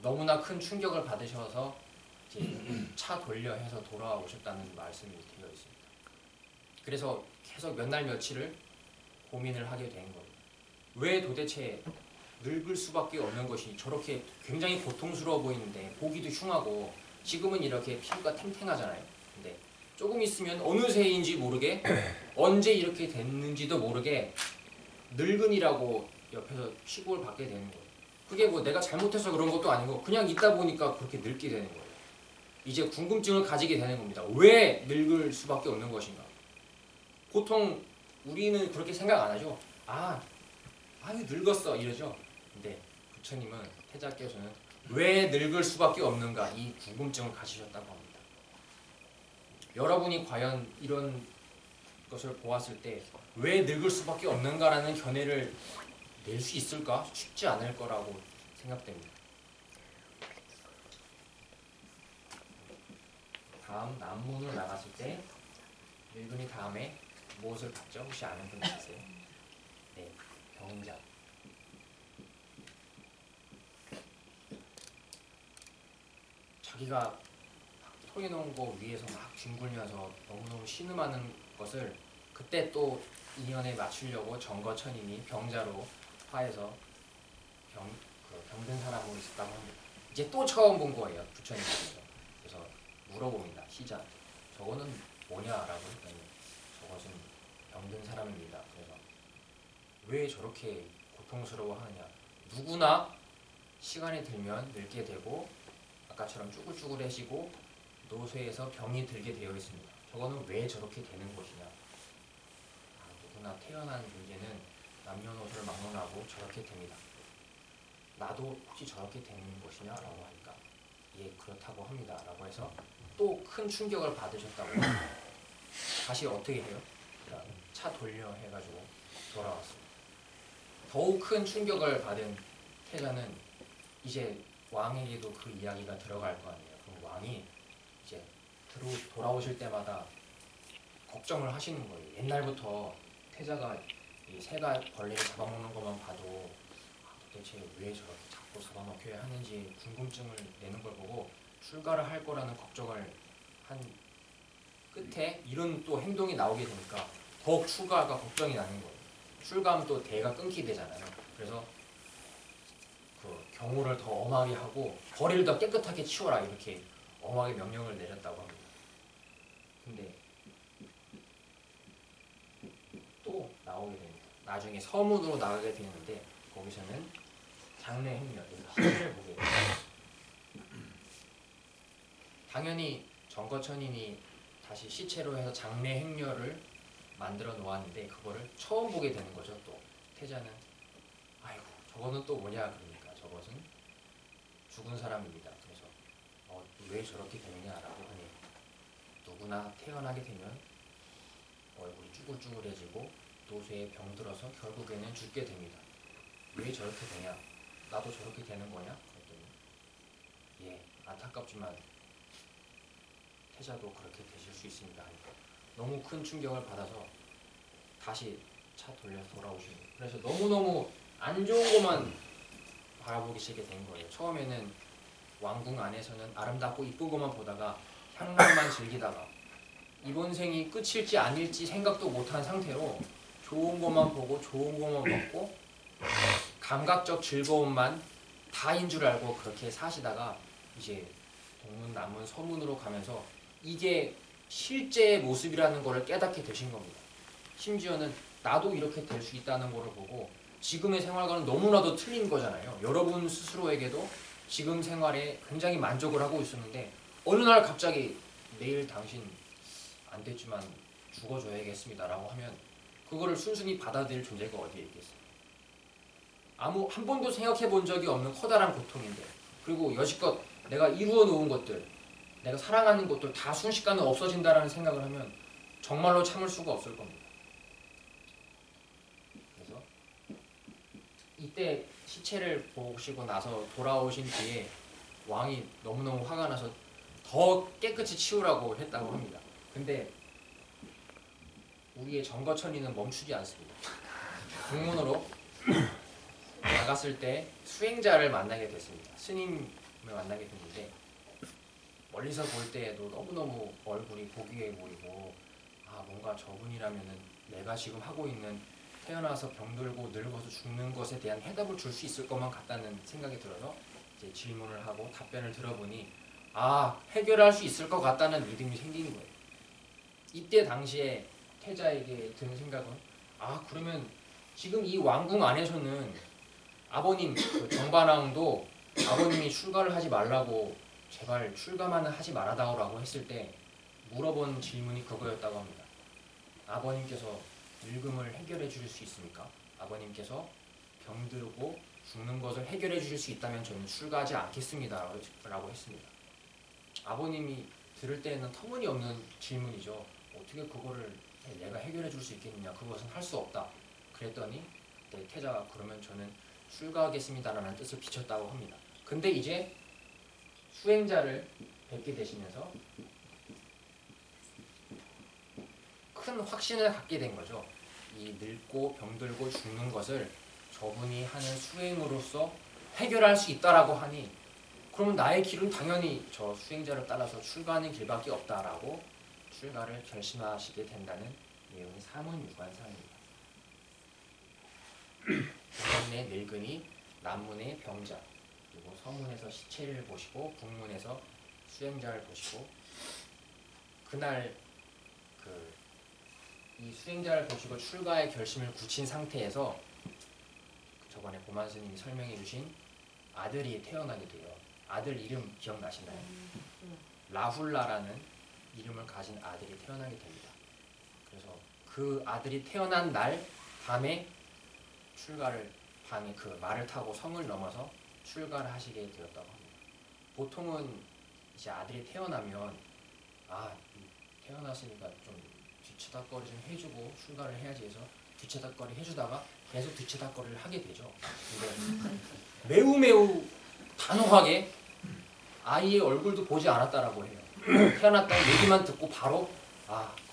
S1: 너무나 큰 충격을 받으셔서 이제 차 돌려 해서 돌아오셨다는 말씀이 되어 있습니다. 그래서 계속 몇 날 며칠을 고민을 하게 된 거예요. 왜 도대체 늙을 수밖에 없는 것이 저렇게 굉장히 고통스러워 보이는데 보기도 흉하고 지금은 이렇게 피부가 탱탱하잖아요. 근데 조금 있으면 어느새인지 모르게 언제 이렇게 됐는지도 모르게 늙은이라고 옆에서 취급을 받게 되는 거예요. 그게 뭐 내가 잘못해서 그런 것도 아니고 그냥 있다 보니까 그렇게 늙게 되는 거예요. 이제 궁금증을 가지게 되는 겁니다. 왜 늙을 수밖에 없는 것인가? 보통 우리는 그렇게 생각 안 하죠. 아유 늙었어 이러죠. 근데 부처님은 태자께서는 왜 늙을 수밖에 없는가 이 궁금증을 가지셨다고 합니다. 여러분이 과연 이런 것을 보았을 때 왜 늙을 수밖에 없는가라는 견해를 낼 수 있을까? 쉽지 않을 거라고 생각됩니다. 다음 남문으로 나갔을 때 늙은이 다음에 무엇을 봤죠? 혹시 아는 분 있으세요? 네, 병자. 자기가 토해놓은 거 위에서 막 뒹굴면서 너무너무 신음하는 것을 그때 또 인연에 맞추려고 정거천인이 병자로 화해서 병든 사람으로 있었다고 합니다. 이제 또 처음 본 거예요, 부처님께서. 그래서 물어봅니다, 시자. 저거는 뭐냐라고 했더니 저것은 병든 사람입니다. 그래서 왜 저렇게 고통스러워하느냐. 누구나 시간이 들면 늙게 되고 아까처럼 쭈글쭈글해지고 노쇠에서 병이 들게 되어 있습니다. 저거는 왜 저렇게 되는 것이냐. 누구나 태어난 문제는 남녀노소를 막론하고 저렇게 됩니다. 나도 혹시 저렇게 되는 것이냐 라고 하니까 예 그렇다고 합니다 라고 해서 또 큰 충격을 받으셨다고 합니다. 다시 어떻게 해요? 차 돌려 해가지고 돌아왔습니다. 더욱 큰 충격을 받은 태자는 이제 왕에게도 그 이야기가 들어갈 거 아니에요. 그럼 왕이 이제 돌아오실 때마다 걱정을 하시는 거예요. 옛날부터 태자가 이 새가 벌레를 잡아먹는 것만 봐도 도대체 왜 저렇게 자꾸 잡아먹혀야 하는지 궁금증을 내는 걸 보고 출가를 할 거라는 걱정을 한 끝에 이런 또 행동이 나오게 되니까 더욱 출가가 걱정이 나는 거예요. 출가하면 또 대가 끊기게 되잖아요. 그래서 그 경호를 더 엄하게 하고 거리를 더 깨끗하게 치워라 이렇게 엄하게 명령을 내렸다고 합니다. 근데 또 나오게 됩니다. 나중에 서문으로 나가게 되는데 거기서는 장례 행렬, 시체를 보게 됩니다. 당연히 정거천인이 다시 시체로 해서 장례 행렬을 만들어 놓았는데 그거를 처음 보게 되는 거죠. 또 태자는 아이고 저거는 또 뭐냐 그러니까 저것은 죽은 사람입니다. 그래서 왜 저렇게 되느냐라고 하니 누구나 태어나게 되면 얼굴이 쭈글쭈글해지고 노쇠에 병들어서 결국에는 죽게 됩니다. 왜 저렇게 되냐? 나도 저렇게 되는 거냐? 그랬더니 예 안타깝지만 태자도 그렇게 되실 수 있습니다 하니까 너무 큰 충격을 받아서 다시 차 돌려서 돌아오십니다. 그래서 너무너무 안 좋은 것만 바라보기 시작하게 된 거예요. 처음에는 왕궁 안에서는 아름답고 이쁜 것만 보다가 향락만 즐기다가 이번 생이 끝일지 아닐지 생각도 못한 상태로 좋은 것만 보고 좋은 것만 먹고 감각적 즐거움만 다인 줄 알고 그렇게 사시다가 이제 동문, 남문, 서문으로 가면서 이게 실제의 모습이라는 것을 깨닫게 되신 겁니다. 심지어는 나도 이렇게 될 수 있다는 것을 보고 지금의 생활과는 너무나도 틀린 거잖아요. 여러분 스스로에게도 지금 생활에 굉장히 만족을 하고 있었는데 어느 날 갑자기 내일 당신 안 됐지만 죽어줘야겠습니다라고 하면 그거를 순순히 받아들일 존재가 어디에 있겠어요. 한 번도 생각해 본 적이 없는 커다란 고통인데 그리고 여지껏 내가 이루어 놓은 것들 내가 사랑하는 것들 다 순식간에 없어진다라는 생각을 하면 정말로 참을 수가 없을 겁니다. 그래서 이때 시체를 보시고 나서 돌아오신 뒤에 왕이 너무너무 화가 나서 더 깨끗이 치우라고 했다고 합니다. 근데 우리의 정거천리는 멈추지 않습니다. 국문으로 나갔을 때 수행자를 만나게 됐습니다. 스님을 만나게 됐는데 멀리서 볼 때에도 너무너무 얼굴이 고귀해 보이고 뭔가 저분이라면은 내가 지금 하고 있는 태어나서 병들고 늙어서 죽는 것에 대한 해답을 줄 수 있을 것만 같다는 생각이 들어서 이제 질문을 하고 답변을 들어보니 해결할 수 있을 것 같다는 믿음이 생기는 거예요. 이때 당시에 태자에게 드는 생각은 그러면 지금 이 왕궁 안에서는 아버님 정반왕도 아버님이 출가를 하지 말라고 제발 출가만 하지 말아다오라고 했을 때 물어본 질문이 그거였다고 합니다. 아버님께서 늙음을 해결해 주실 수 있습니까? 아버님께서 병들고 죽는 것을 해결해 주실 수 있다면 저는 출가하지 않겠습니다 라고 했습니다. 아버님이 들을 때에는 터무니없는 질문이죠. 어떻게 그거를 내가 해결해 줄 수 있겠느냐, 그것은 할 수 없다. 그랬더니 그때 태자가 그러면 저는 출가하겠습니다라는 뜻을 비췄다고 합니다. 근데 이제 수행자를 뵙게 되시면서 큰 확신을 갖게 된 거죠. 이 늙고 병들고 죽는 것을 저분이 하는 수행으로서 해결할 수 있다라고 하니 그러면 나의 길은 당연히 저 수행자를 따라서 출가하는 길밖에 없다라고 출가를 결심하시게 된다는 내용이 사문유관상입니다. 동문의 늙은이, 남문의 병자, 그리고 서문에서 시체를 보시고 북문에서 수행자를 보시고 그날 이 수행자를 보시고 출가의 결심을 굳힌 상태에서 저번에 고만 스님이 설명해 주신 아들이 태어나게 돼요. 아들 이름 기억나시나요? 라훌라라는 이름을 가진 아들이 태어나게 됩니다. 그래서 그 아들이 태어난 날 밤에 밤에 그 말을 타고 성을 넘어서 출가를 하시게 되었다고 합니다. 보통은 이제 아들이 태어나면 태어났으니까 좀 뒤치다꺼리 좀 해주고 출가를 해야지 해서 뒤치다꺼리 해주다가 계속 뒤치다꺼리를 하게 되죠. 근데 매우 단호하게 아이의 얼굴도 보지 않았다라고 해요. 태어났다는 얘기만 듣고 바로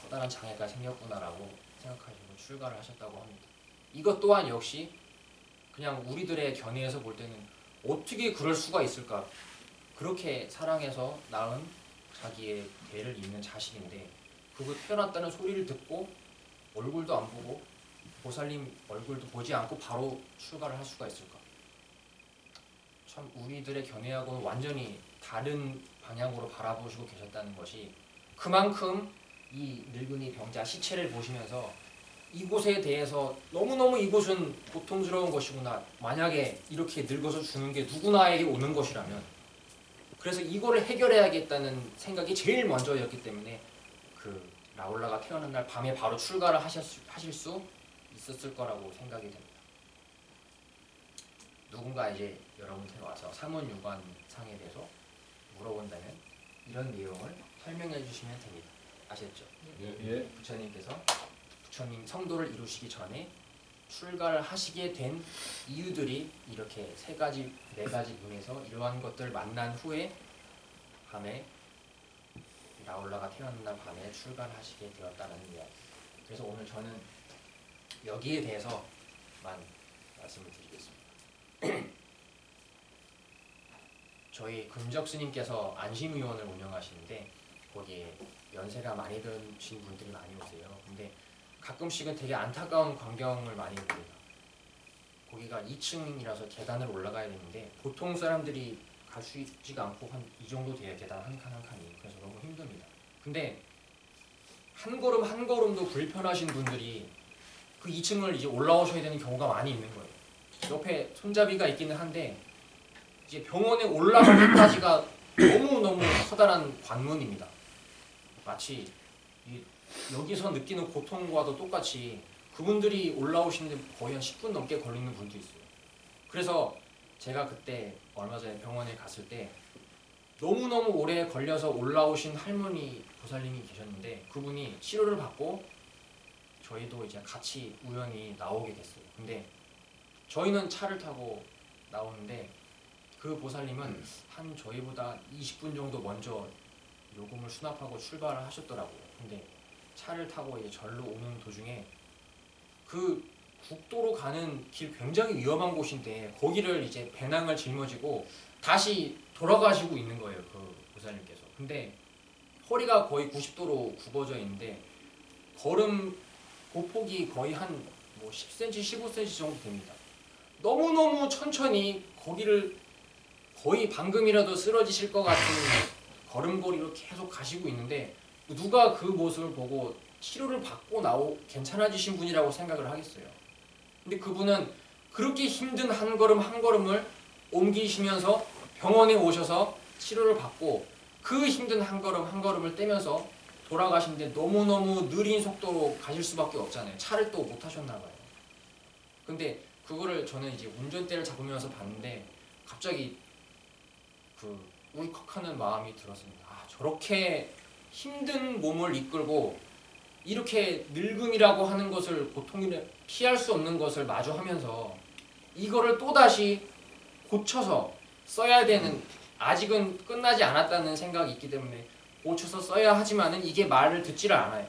S1: 커다란 장애가 생겼구나라고 생각하시고 출가를 하셨다고 합니다. 이것 또한 역시 그냥 우리들의 견해에서 볼 때는 어떻게 그럴 수가 있을까? 그렇게 사랑해서 낳은 자기의 대를 잇는 자식인데 그거 태어났다는 소리를 듣고 얼굴도 안 보고 보살님 얼굴도 보지 않고 바로 출가를 할 수가 있을까? 참 우리들의 견해하고는 완전히 다른 방향으로 바라보시고 계셨다는 것이 그만큼 이 늙은이 병자 시체를 보시면서 이곳에 대해서 너무너무 이곳은 고통스러운 것이구나. 만약에 이렇게 늙어서 죽는 게 누구나에게 오는 것이라면 그래서 이거를 해결해야겠다는 생각이 제일 먼저였기 때문에 그 라울라가 태어난 날 밤에 바로 출가를 하실 수 있었을 거라고 생각이 됩니다. 누군가 이제 여러분한테 와서 사문유관상에 대해서 물어본다면 이런 내용을 설명해 주시면 됩니다. 아셨죠?
S2: 예.
S1: 부처님께서 부처님 성도를 이루시기 전에 출가를 하시게 된 이유들이 이렇게 네 가지 문에서 이러한 것들을 만난 후에 밤에 라울라가 태어난 날 밤에 출가를 하시게 되었다는 이야기. 그래서 오늘 저는 여기에 대해서만 말씀을 드리겠습니다. 저희 금적 스님께서 안심위원을 운영하시는데 거기에 연세가 많이 드신 분들이 많이 오세요. 근데 가끔씩은 되게 안타까운 광경을 많이 봅니다. 거기가 2층이라서 계단을 올라가야 되는데 보통 사람들이 갈 수 있지가 않고 한 이 정도 돼야 계단 한 칸 한 칸이. 그래서 너무 힘듭니다. 근데 한 걸음 한 걸음도 불편하신 분들이 그 2층을 이제 올라오셔야 되는 경우가 많이 있는 거예요. 옆에 손잡이가 있기는 한데 이제 병원에 올라가기까지가 너무너무 커다란 관문입니다. 마치 여기서 느끼는 고통과도 똑같이 그분들이 올라오시는데 거의 한 10분 넘게 걸리는 분도 있어요. 그래서 제가 그때 얼마 전에 병원에 갔을 때 너무너무 오래 걸려서 올라오신 할머니 보살님이 계셨는데 그분이 치료를 받고 저희도 이제 같이 우연히 나오게 됐어요. 근데 저희는 차를 타고 나오는데 그 보살님은 한 저희보다 20분 정도 먼저 요금을 수납하고 출발을 하셨더라고요. 근데 차를 타고 이제 절로 오는 도중에 그 국도로 가는 길 굉장히 위험한 곳인데 거기를 이제 배낭을 짊어지고 다시 돌아가시고 있는 거예요. 그 보살님께서. 근데 허리가 거의 90도로 굽어져 있는데 걸음 보폭이 거의 한 뭐 10cm, 15cm 정도 됩니다. 너무너무 천천히 거기를 거의 방금이라도 쓰러지실 것 같은 걸음걸이로 계속 가시고 있는데 누가 그 모습을 보고 치료를 받고 괜찮아지신 분이라고 생각을 하겠어요. 근데 그분은 그렇게 힘든 한 걸음 한 걸음을 옮기시면서 병원에 오셔서 치료를 받고 그 힘든 한 걸음 한 걸음을 떼면서 돌아가시는데 너무너무 느린 속도로 가실 수밖에 없잖아요. 차를 또 못 타셨나 봐요. 근데 그거를 저는 이제 운전대를 잡으면서 봤는데 갑자기 그 울컥하는 마음이 들었습니다. 아, 저렇게 힘든 몸을 이끌고 이렇게 늙음이라고 하는 것을 고통을 피할 수 없는 것을 마주하면서 이거를 또다시 고쳐서 써야 되는 아직은 끝나지 않았다는 생각이 있기 때문에 고쳐서 써야 하지만은 이게 말을 듣지를 않아요.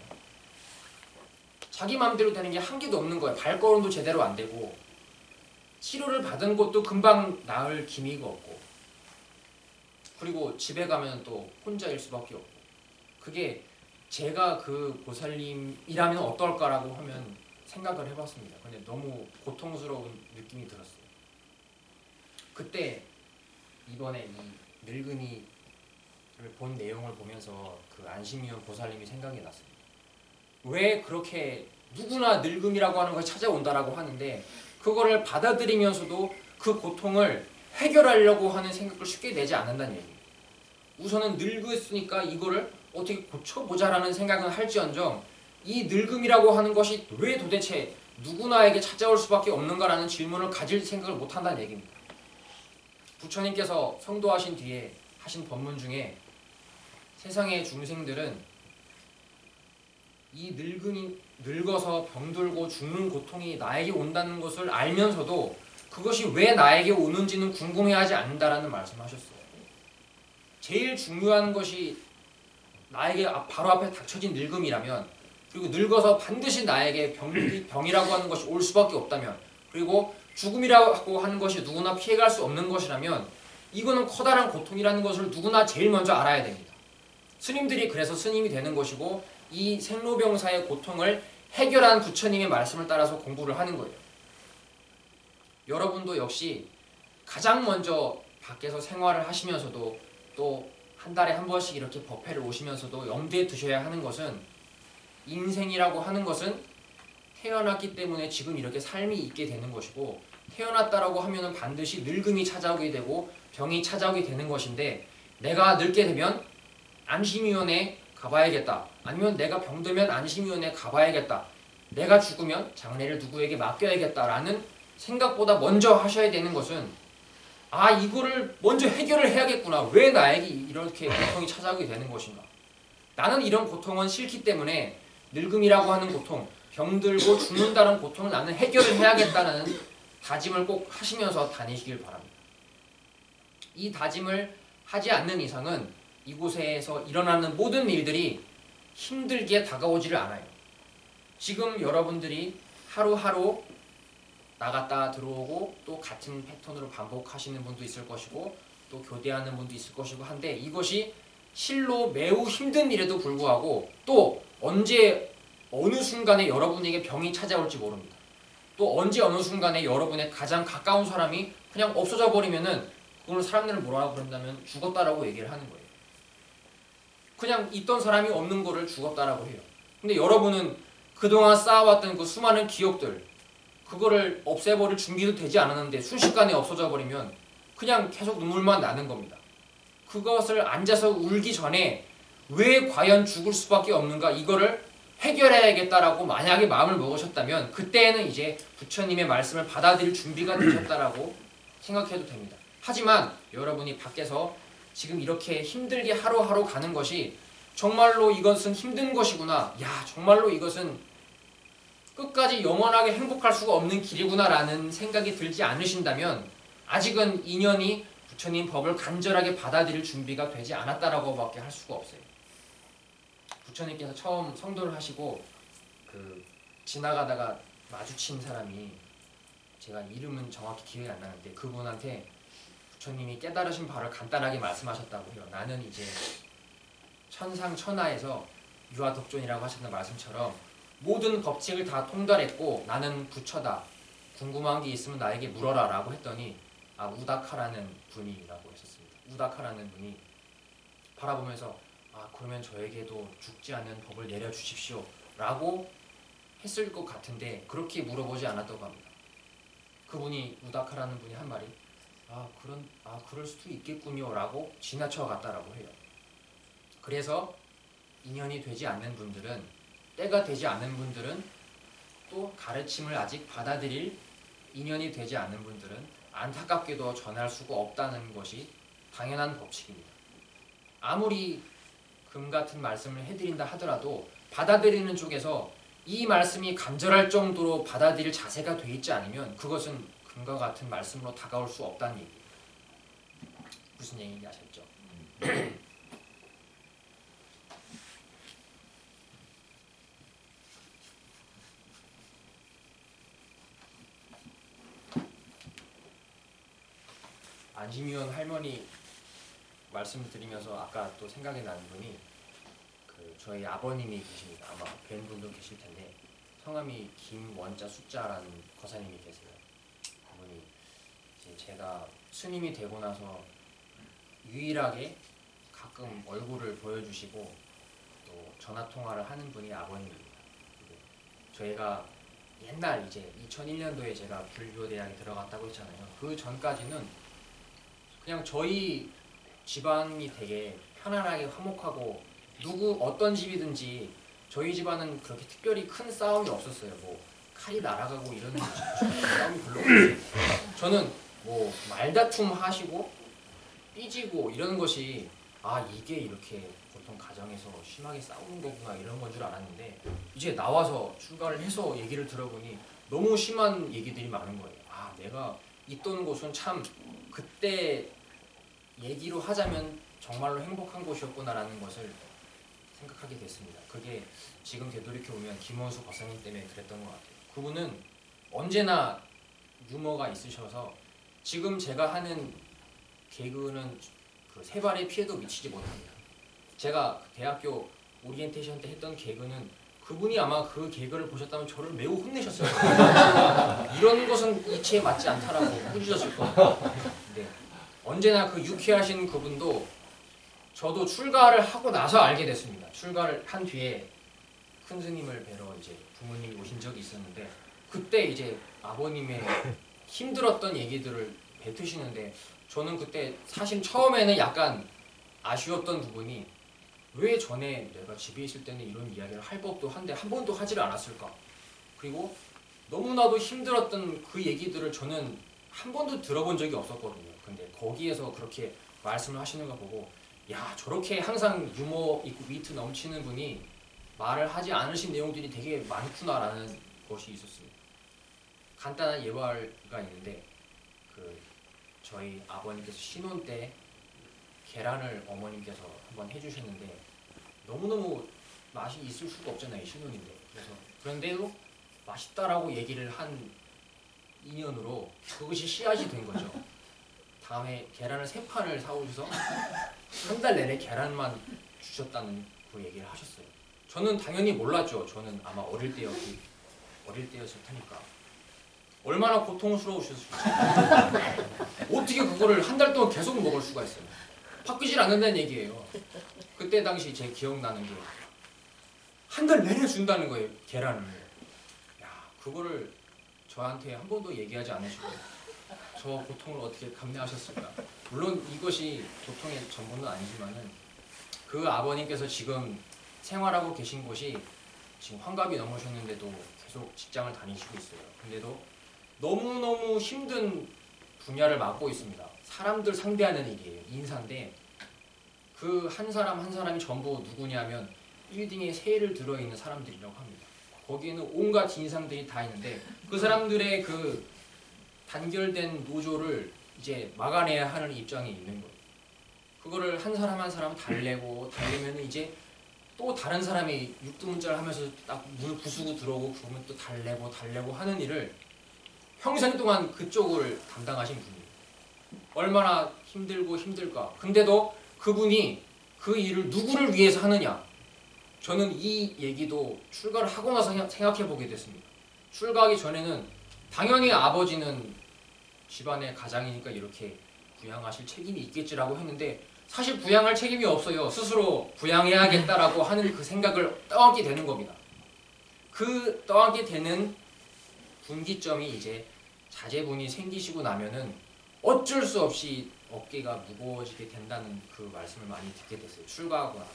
S1: 자기 마음대로 되는 게 한 개도 없는 거예요. 발걸음도 제대로 안 되고 치료를 받은 것도 금방 나을 기미가 없고 그리고 집에 가면 또 혼자일 수밖에 없고 그게 제가 그 보살님이라면 어떨까라고 하면 생각을 해봤습니다. 근데 너무 고통스러운 느낌이 들었어요. 그때 이번에 이 늙은이를 본 내용을 보면서 그 안심위원 보살님이 생각이 났습니다. 왜 그렇게 누구나 늙음이라고 하는 것이 찾아온다라고 하는데 그거를 받아들이면서도 그 고통을 해결하려고 하는 생각을 쉽게 내지 않는다는 얘기예요. 우선은 늙었으니까 이거를 어떻게 고쳐보자라는 생각은 할지언정 이 늙음이라고 하는 것이 왜 도대체 누구나에게 찾아올 수밖에 없는가라는 질문을 가질 생각을 못한다는 얘기입니다. 부처님께서 성도하신 뒤에 하신 법문 중에 세상의 중생들은 이 늙어서 병들고 죽는 고통이 나에게 온다는 것을 알면서도 그것이 왜 나에게 오는지는 궁금해하지 않는다라는 말씀을 하셨어요. 제일 중요한 것이 나에게 바로 앞에 닥쳐진 늙음이라면 그리고 늙어서 반드시 나에게 병이라고 하는 것이 올 수밖에 없다면 그리고 죽음이라고 하는 것이 누구나 피해갈 수 없는 것이라면 이거는 커다란 고통이라는 것을 누구나 제일 먼저 알아야 됩니다. 스님들이 그래서 스님이 되는 것이고 이 생로병사의 고통을 해결한 부처님의 말씀을 따라서 공부를 하는 거예요. 여러분도 역시 가장 먼저 밖에서 생활을 하시면서도 또 한 달에 한 번씩 이렇게 법회를 오시면서도 염두에 두셔야 하는 것은 인생이라고 하는 것은 태어났기 때문에 지금 이렇게 삶이 있게 되는 것이고 태어났다라고 하면은 반드시 늙음이 찾아오게 되고 병이 찾아오게 되는 것인데 내가 늙게 되면 안심위원회에 가봐야겠다. 아니면 내가 병들면 안심위원회에 가봐야겠다. 내가 죽으면 장례를 누구에게 맡겨야겠다라는 생각보다 먼저 하셔야 되는 것은 아 이거를 먼저 해결을 해야겠구나. 왜 나에게 이렇게 고통이 찾아오게 되는 것인가. 나는 이런 고통은 싫기 때문에 늙음이라고 하는 고통, 병들고 죽는다는 고통을 나는 해결을 해야겠다는 다짐을 꼭 하시면서 다니시길 바랍니다. 이 다짐을 하지 않는 이상은 이곳에서 일어나는 모든 일들이 힘들게 다가오지를 않아요. 지금 여러분들이 하루하루 나갔다 들어오고 또 같은 패턴으로 반복하시는 분도 있을 것이고 또 교대하는 분도 있을 것이고 한데 이것이 실로 매우 힘든 일에도 불구하고 또 언제 어느 순간에 여러분에게 병이 찾아올지 모릅니다. 또 언제 어느 순간에 여러분의 가장 가까운 사람이 그냥 없어져 버리면은
S3: 그걸 사람들은 뭐라고 그런다면 죽었다라고 얘기를 하는 거예요. 그냥 있던 사람이 없는 거를 죽었다라고 해요. 근데 여러분은 그동안 쌓아왔던 그 수많은 기억들, 그거를 없애버릴 준비도 되지 않았는데 순식간에 없어져 버리면 그냥 계속 눈물만 나는 겁니다. 그것을 앉아서 울기 전에 왜 과연 죽을 수밖에 없는가, 이거를 해결해야겠다라고 만약에 마음을 먹으셨다면 그때는 이제 부처님의 말씀을 받아들일 준비가 되셨다라고 생각해도 됩니다. 하지만 여러분이 밖에서 지금 이렇게 힘들게 하루하루 가는 것이 정말로 이것은 힘든 것이구나, 야 정말로 이것은 끝까지 영원하게 행복할 수가 없는 길이구나 라는 생각이 들지 않으신다면 아직은 인연이 부처님 법을 간절하게 받아들일 준비가 되지 않았다라고 밖에 할 수가 없어요. 부처님께서 처음 성도를 하시고 지나가다가 마주친 사람이, 제가 이름은 정확히 기억이 안 나는데 그분한테 부처님이 깨달으신 바를 간단하게 말씀하셨다고 해요. 나는 이제 천상천하에서 유아독존이라고 하셨던 말씀처럼 모든 법칙을 다 통달했고 나는 부처다. 궁금한 게 있으면 나에게 물어라 라고 했더니 우다카라는 분이라고 했었습니다. 우다카라는 분이 바라보면서 그러면 저에게도 죽지 않는 법을 내려주십시오 라고 했을 것 같은데 그렇게 물어보지 않았다고 합니다. 그분이, 우다카라는 분이 한 말이 그럴 수도 있겠군요 라고 지나쳐 갔다라고 해요. 그래서 인연이 되지 않는 분들은, 때가 되지 않는 분들은, 또 가르침을 아직 받아들일 인연이 되지 않는 분들은 안타깝게도 전할 수가 없다는 것이 당연한 법칙입니다. 아무리 금 같은 말씀을 해드린다 하더라도 받아들이는 쪽에서 이 말씀이 간절할 정도로 받아들일 자세가 돼 있지 않으면 그것은 금과 같은 말씀으로 다가올 수 없다는 얘기예요. 무슨 얘기인지 아셨죠? 안심위원 할머니 말씀을 드리면서 아까 또 생각이 나는 분이 저희 아버님이 계십니다. 아마 뵌 분도 계실 텐데 성함이 김원자 숫자라는 거사님이 계세요. 그분이 이제 제가 스님이 되고 나서 유일하게 가끔 얼굴을 보여주시고 또 전화 통화를 하는 분이 아버님입니다. 저희가 옛날 이제 2001년도에 제가 불교대학에 들어갔다고 했잖아요. 그 전까지는 그냥 저희 집안이 되게 편안하게 화목하고 어떤 집이든지 저희 집안은 그렇게 특별히 큰 싸움이 없었어요. 뭐 칼이 날아가고 이런 싸움이 별로 없었어요. 저는 뭐 말다툼 하시고 삐지고 이런 것이 이게 이렇게 보통 가정에서 심하게 싸우는 거구나 이런 건 줄 알았는데 이제 나와서 출가를 해서 얘기를 들어보니 너무 심한 얘기들이 많은 거예요. 내가 있던 곳은 참 그때 얘기로 하자면 정말로 행복한 곳이었구나라는 것을 생각하게 됐습니다. 그게 지금 되돌이켜보면 김원수 거사님 때문에 그랬던 것 같아요. 그분은 언제나 유머가 있으셔서 지금 제가 하는 개그는 그 세 발의 피해도 미치지 못합니다. 제가 대학교 오리엔테이션 때 했던 개그는 그분이 아마 그 개그를 보셨다면 저를 매우 혼내셨어요. 이런 것은 이치에 맞지 않다라고 꾸짖었을 겁니다. 네. 언제나 그 유쾌하신 그분도 저도 출가를 하고 나서 알게 됐습니다. 출가를 한 뒤에 큰 스님을 뵈러 이제 부모님이 오신 적이 있었는데 그때 이제 아버님의 힘들었던 얘기들을 뱉으시는데 저는 그때 사실 처음에는 약간 아쉬웠던 부분이 왜 전에 내가 집에 있을 때는 이런 이야기를 할 법도 한데 한 번도 하지를 않았을까. 그리고 너무나도 힘들었던 그 얘기들을 저는 한 번도 들어본 적이 없었거든요. 근데 거기에서 그렇게 말씀을 하시는 거 보고 저렇게 항상 유머 있고 위트 넘치는 분이 말을 하지 않으신 내용들이 되게 많구나라는 것이 있었습니다. 간단한 예화가 있는데 저희 아버님께서 신혼 때 계란을 어머님께서 한번 해주셨는데 너무너무 맛이 있을 수가 없잖아요. 신혼인데. 그런데도 맛있다라고 얘기를 한 인연으로 그것이 씨앗이 된 거죠. 다음에 계란을 3판을 사오셔서 한 달 내내 계란만 주셨다는 그 얘기를 하셨어요. 저는 당연히 몰랐죠. 저는 아마 어릴 때였을 테니까. 얼마나 고통스러우셨을지. 어떻게 그거를 한 달 동안 계속 먹을 수가 있어요. 바뀌질 않는다는 얘기예요. 그때 당시 제 기억나는 게 한 달 내내 준다는 거예요. 계란을. 야, 그거를 저한테 한 번도 얘기하지 않으시고 저 고통을 어떻게 감내하셨을까. 물론 이것이 고통의 전부는 아니지만은 그 아버님께서 지금 생활하고 계신 곳이 지금 환갑이 넘으셨는데도 계속 직장을 다니시고 있어요. 근데도 너무너무 힘든 분야를 맡고 있습니다. 사람들 상대하는 일이에요. 인사인데 그 한 사람 한 사람이 전부 누구냐면 빌딩에 세를 들어있는 사람들이라고 합니다. 거기에는 온갖 인상들이 다 있는데 그 사람들의 그 단결된 노조를 이제 막아내야 하는 입장에 있는 거예요. 그거를 한 사람 한 사람 달래고 달래면 이제 또 다른 사람이 육두문자를 하면서 딱 문을 부수고 들어오고 그러면 또 달래고 하는 일을 평생 동안 그쪽을 담당하신 분이에요. 얼마나 힘들까. 근데도 그분이 그 일을 누구를 위해서 하느냐. 저는 이 얘기도 출가를 하고 나서 생각해 보게 됐습니다. 출가하기 전에는 당연히 아버지는 집안의 가장이니까 이렇게 부양하실 책임이 있겠지라고 했는데 사실 부양할 책임이 없어요. 스스로 부양해야겠다라고 하는 그 생각을 떠안게 되는 겁니다. 그 떠안게 되는 분기점이 이제 자제분이 생기시고 나면은 어쩔 수 없이 어깨가 무거워지게 된다는 그 말씀을 많이 듣게 됐어요. 출가하고 나서.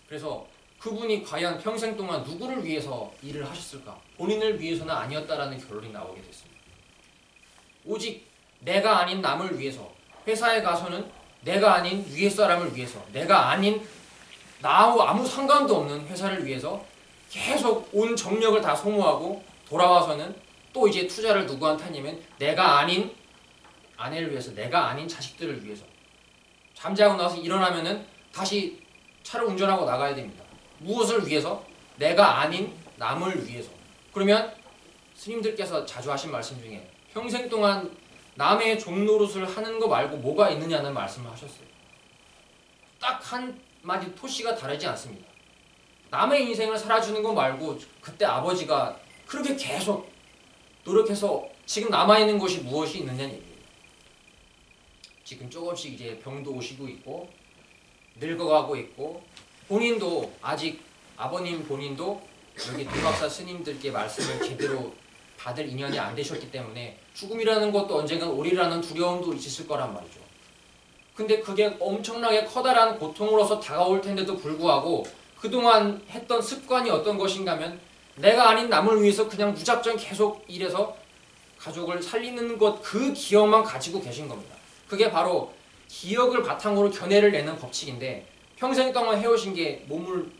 S3: 그래서 그분이 과연 평생 동안 누구를 위해서 일을 하셨을까? 본인을 위해서는 아니었다라는 결론이 나오게 됐습니다. 오직 내가 아닌 남을 위해서, 회사에 가서는 내가 아닌 위에 사람을 위해서, 내가 아닌 나하고 아무 상관도 없는 회사를 위해서 계속 온 정력을 다 소모하고 돌아와서는 또 이제 투자를 누구한테 하냐면 내가 아닌 아내를 위해서, 내가 아닌 자식들을 위해서. 잠자고 나서 일어나면은 다시 차를 운전하고 나가야 됩니다. 무엇을 위해서? 내가 아닌 남을 위해서. 그러면 스님들께서 자주 하신 말씀 중에 평생 동안 남의 종노릇을 하는 거 말고 뭐가 있느냐는 말씀을 하셨어요. 딱 한마디 토시가 다르지 않습니다. 남의 인생을 살아주는 거 말고 그때 아버지가 그렇게 계속 노력해서 지금 남아있는 것이 무엇이 있느냐는 얘기예요. 지금 조금씩 이제 병도 오시고 있고 늙어가고 있고 본인도 아직 아버님 본인도 여기 도박사 스님들께 말씀을 제대로 받을 인연이 안 되셨기 때문에 죽음이라는 것도 언젠간 오리라는 두려움도 있으실 거란 말이죠. 근데 그게 엄청나게 커다란 고통으로서 다가올 텐데도 불구하고 그동안 했던 습관이 어떤 것인가 하면 내가 아닌 남을 위해서 그냥 무작정 계속 일해서 가족을 살리는 것, 그 기억만 가지고 계신 겁니다. 그게 바로 기억을 바탕으로 견해를 내는 법칙인데 평생 동안 해오신 게 몸을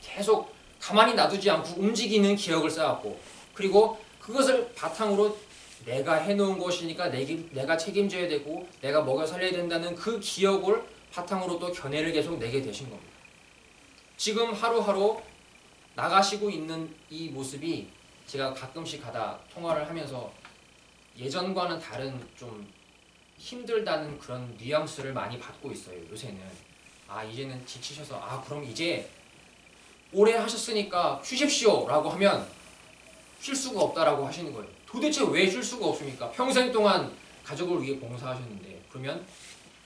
S3: 계속 가만히 놔두지 않고 움직이는 기억을 쌓았고 그리고 그것을 바탕으로 내가 해놓은 것이니까 내가 책임져야 되고 내가 먹여 살려야 된다는 그 기억을 바탕으로 또 견해를 계속 내게 되신 겁니다. 지금 하루하루 나가시고 있는 이 모습이 제가 가끔씩 가다 통화를 하면서 예전과는 다른 좀 힘들다는 그런 뉘앙스를 많이 받고 있어요. 요새는 이제는 지치셔서 그럼 이제 오래 하셨으니까 쉬십시오 라고 하면 쉴 수가 없다라고 하시는 거예요. 도대체 왜 쉴 수가 없습니까? 평생 동안 가족을 위해 봉사하셨는데. 그러면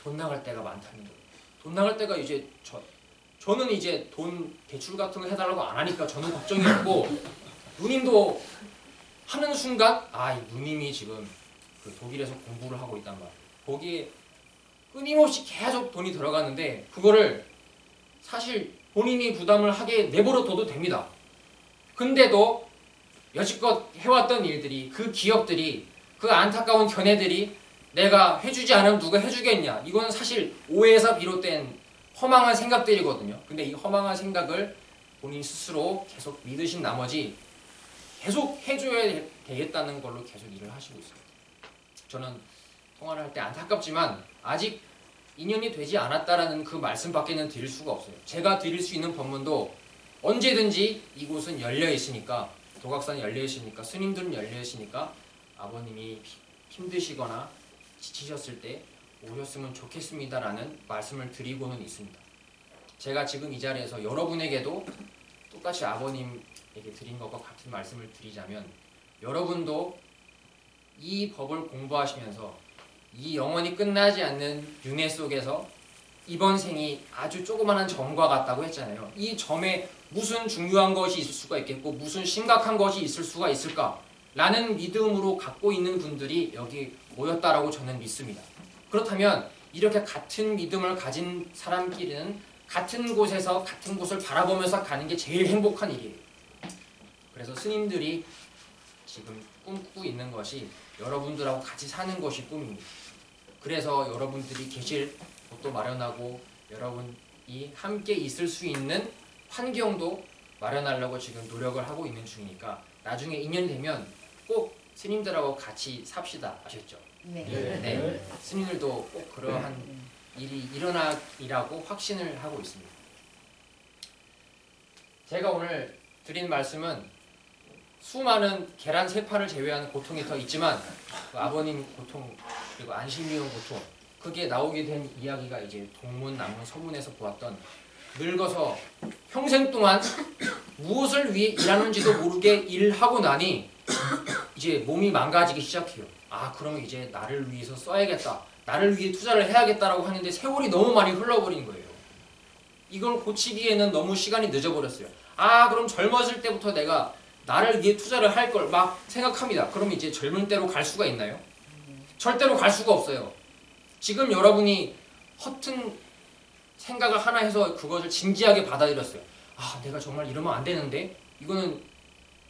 S3: 돈 나갈 때가 많다는 거예요. 돈 나갈 때가 이제 저는 이제 돈 대출 같은 거 해달라고 안 하니까 저는 걱정이 없고 누님도 하는 순간 이 누님이 지금 그 독일에서 공부를 하고 있단 말이에요. 거기에 끊임없이 계속 돈이 들어가는데 그거를 사실 본인이 부담을 하게 내버려둬도 됩니다. 근데도 여지껏 해왔던 일들이, 그 기업들이, 그 안타까운 견해들이 내가 해주지 않으면 누가 해주겠냐. 이거는 사실 오해에서 비롯된 허망한 생각들이거든요. 근데 이 허망한 생각을 본인 스스로 계속 믿으신 나머지 계속 해줘야 되겠다는 걸로 계속 일을 하시고 있습니다. 저는 통화를 할 때 안타깝지만 아직 인연이 되지 않았다라는 그 말씀밖에는 드릴 수가 없어요. 제가 드릴 수 있는 법문도 언제든지 이곳은 열려 있으니까, 도각산이 열려 있으니까, 스님들은 열려 있으니까 아버님이 힘드시거나 지치셨을 때 오셨으면 좋겠습니다라는 말씀을 드리고는 있습니다. 제가 지금 이 자리에서 여러분에게도 똑같이 아버님에게 드린 것과 같은 말씀을 드리자면 여러분도 이 법을 공부하시면서 이 영원히 끝나지 않는 윤회 속에서 이번 생이 아주 조그마한 점과 같다고 했잖아요. 이 점에 무슨 중요한 것이 있을 수가 있겠고 무슨 심각한 것이 있을 수가 있을까? 라는 믿음으로 갖고 있는 분들이 여기 모였다라고 저는 믿습니다. 그렇다면 이렇게 같은 믿음을 가진 사람끼리는 같은 곳에서 같은 곳을 바라보면서 가는 게 제일 행복한 일이에요. 그래서 스님들이 지금 꿈꾸고 있는 것이 여러분들하고 같이 사는 것이 꿈입니다. 그래서 여러분들이 계실 곳도 마련하고 여러분이 함께 있을 수 있는 환경도 마련하려고 지금 노력을 하고 있는 중이니까 나중에 인연이 되면 꼭 스님들하고 같이 삽시다. 아셨죠?
S4: 네.
S3: 네. 스님들도 꼭 그러한 일이 일어나리라고 확신을 하고 있습니다. 제가 오늘 드린 말씀은 수많은 계란 세 판을 제외한 고통이 더 있지만 그 아버님 고통 그리고 안심미용 고통 그게 나오게 된 이야기가 이제 동문, 남문, 서문에서 보았던 늙어서 평생 동안 무엇을 위해 일하는지도 모르게 일하고 나니 이제 몸이 망가지기 시작해요. 아 그러면 이제 나를 위해서 써야겠다. 나를 위해 투자를 해야겠다라고 하는데 세월이 너무 많이 흘러버린 거예요. 이걸 고치기에는 너무 시간이 늦어버렸어요. 아 그럼 젊었을 때부터 내가 나를 위해 투자를 할 걸 막 생각합니다. 그럼 이제 젊은 때로 갈 수가 있나요? 절대로 갈 수가 없어요. 지금 여러분이 허튼 생각을 하나 해서 그것을 진지하게 받아들였어요. 아 내가 정말 이러면 안 되는데 이거는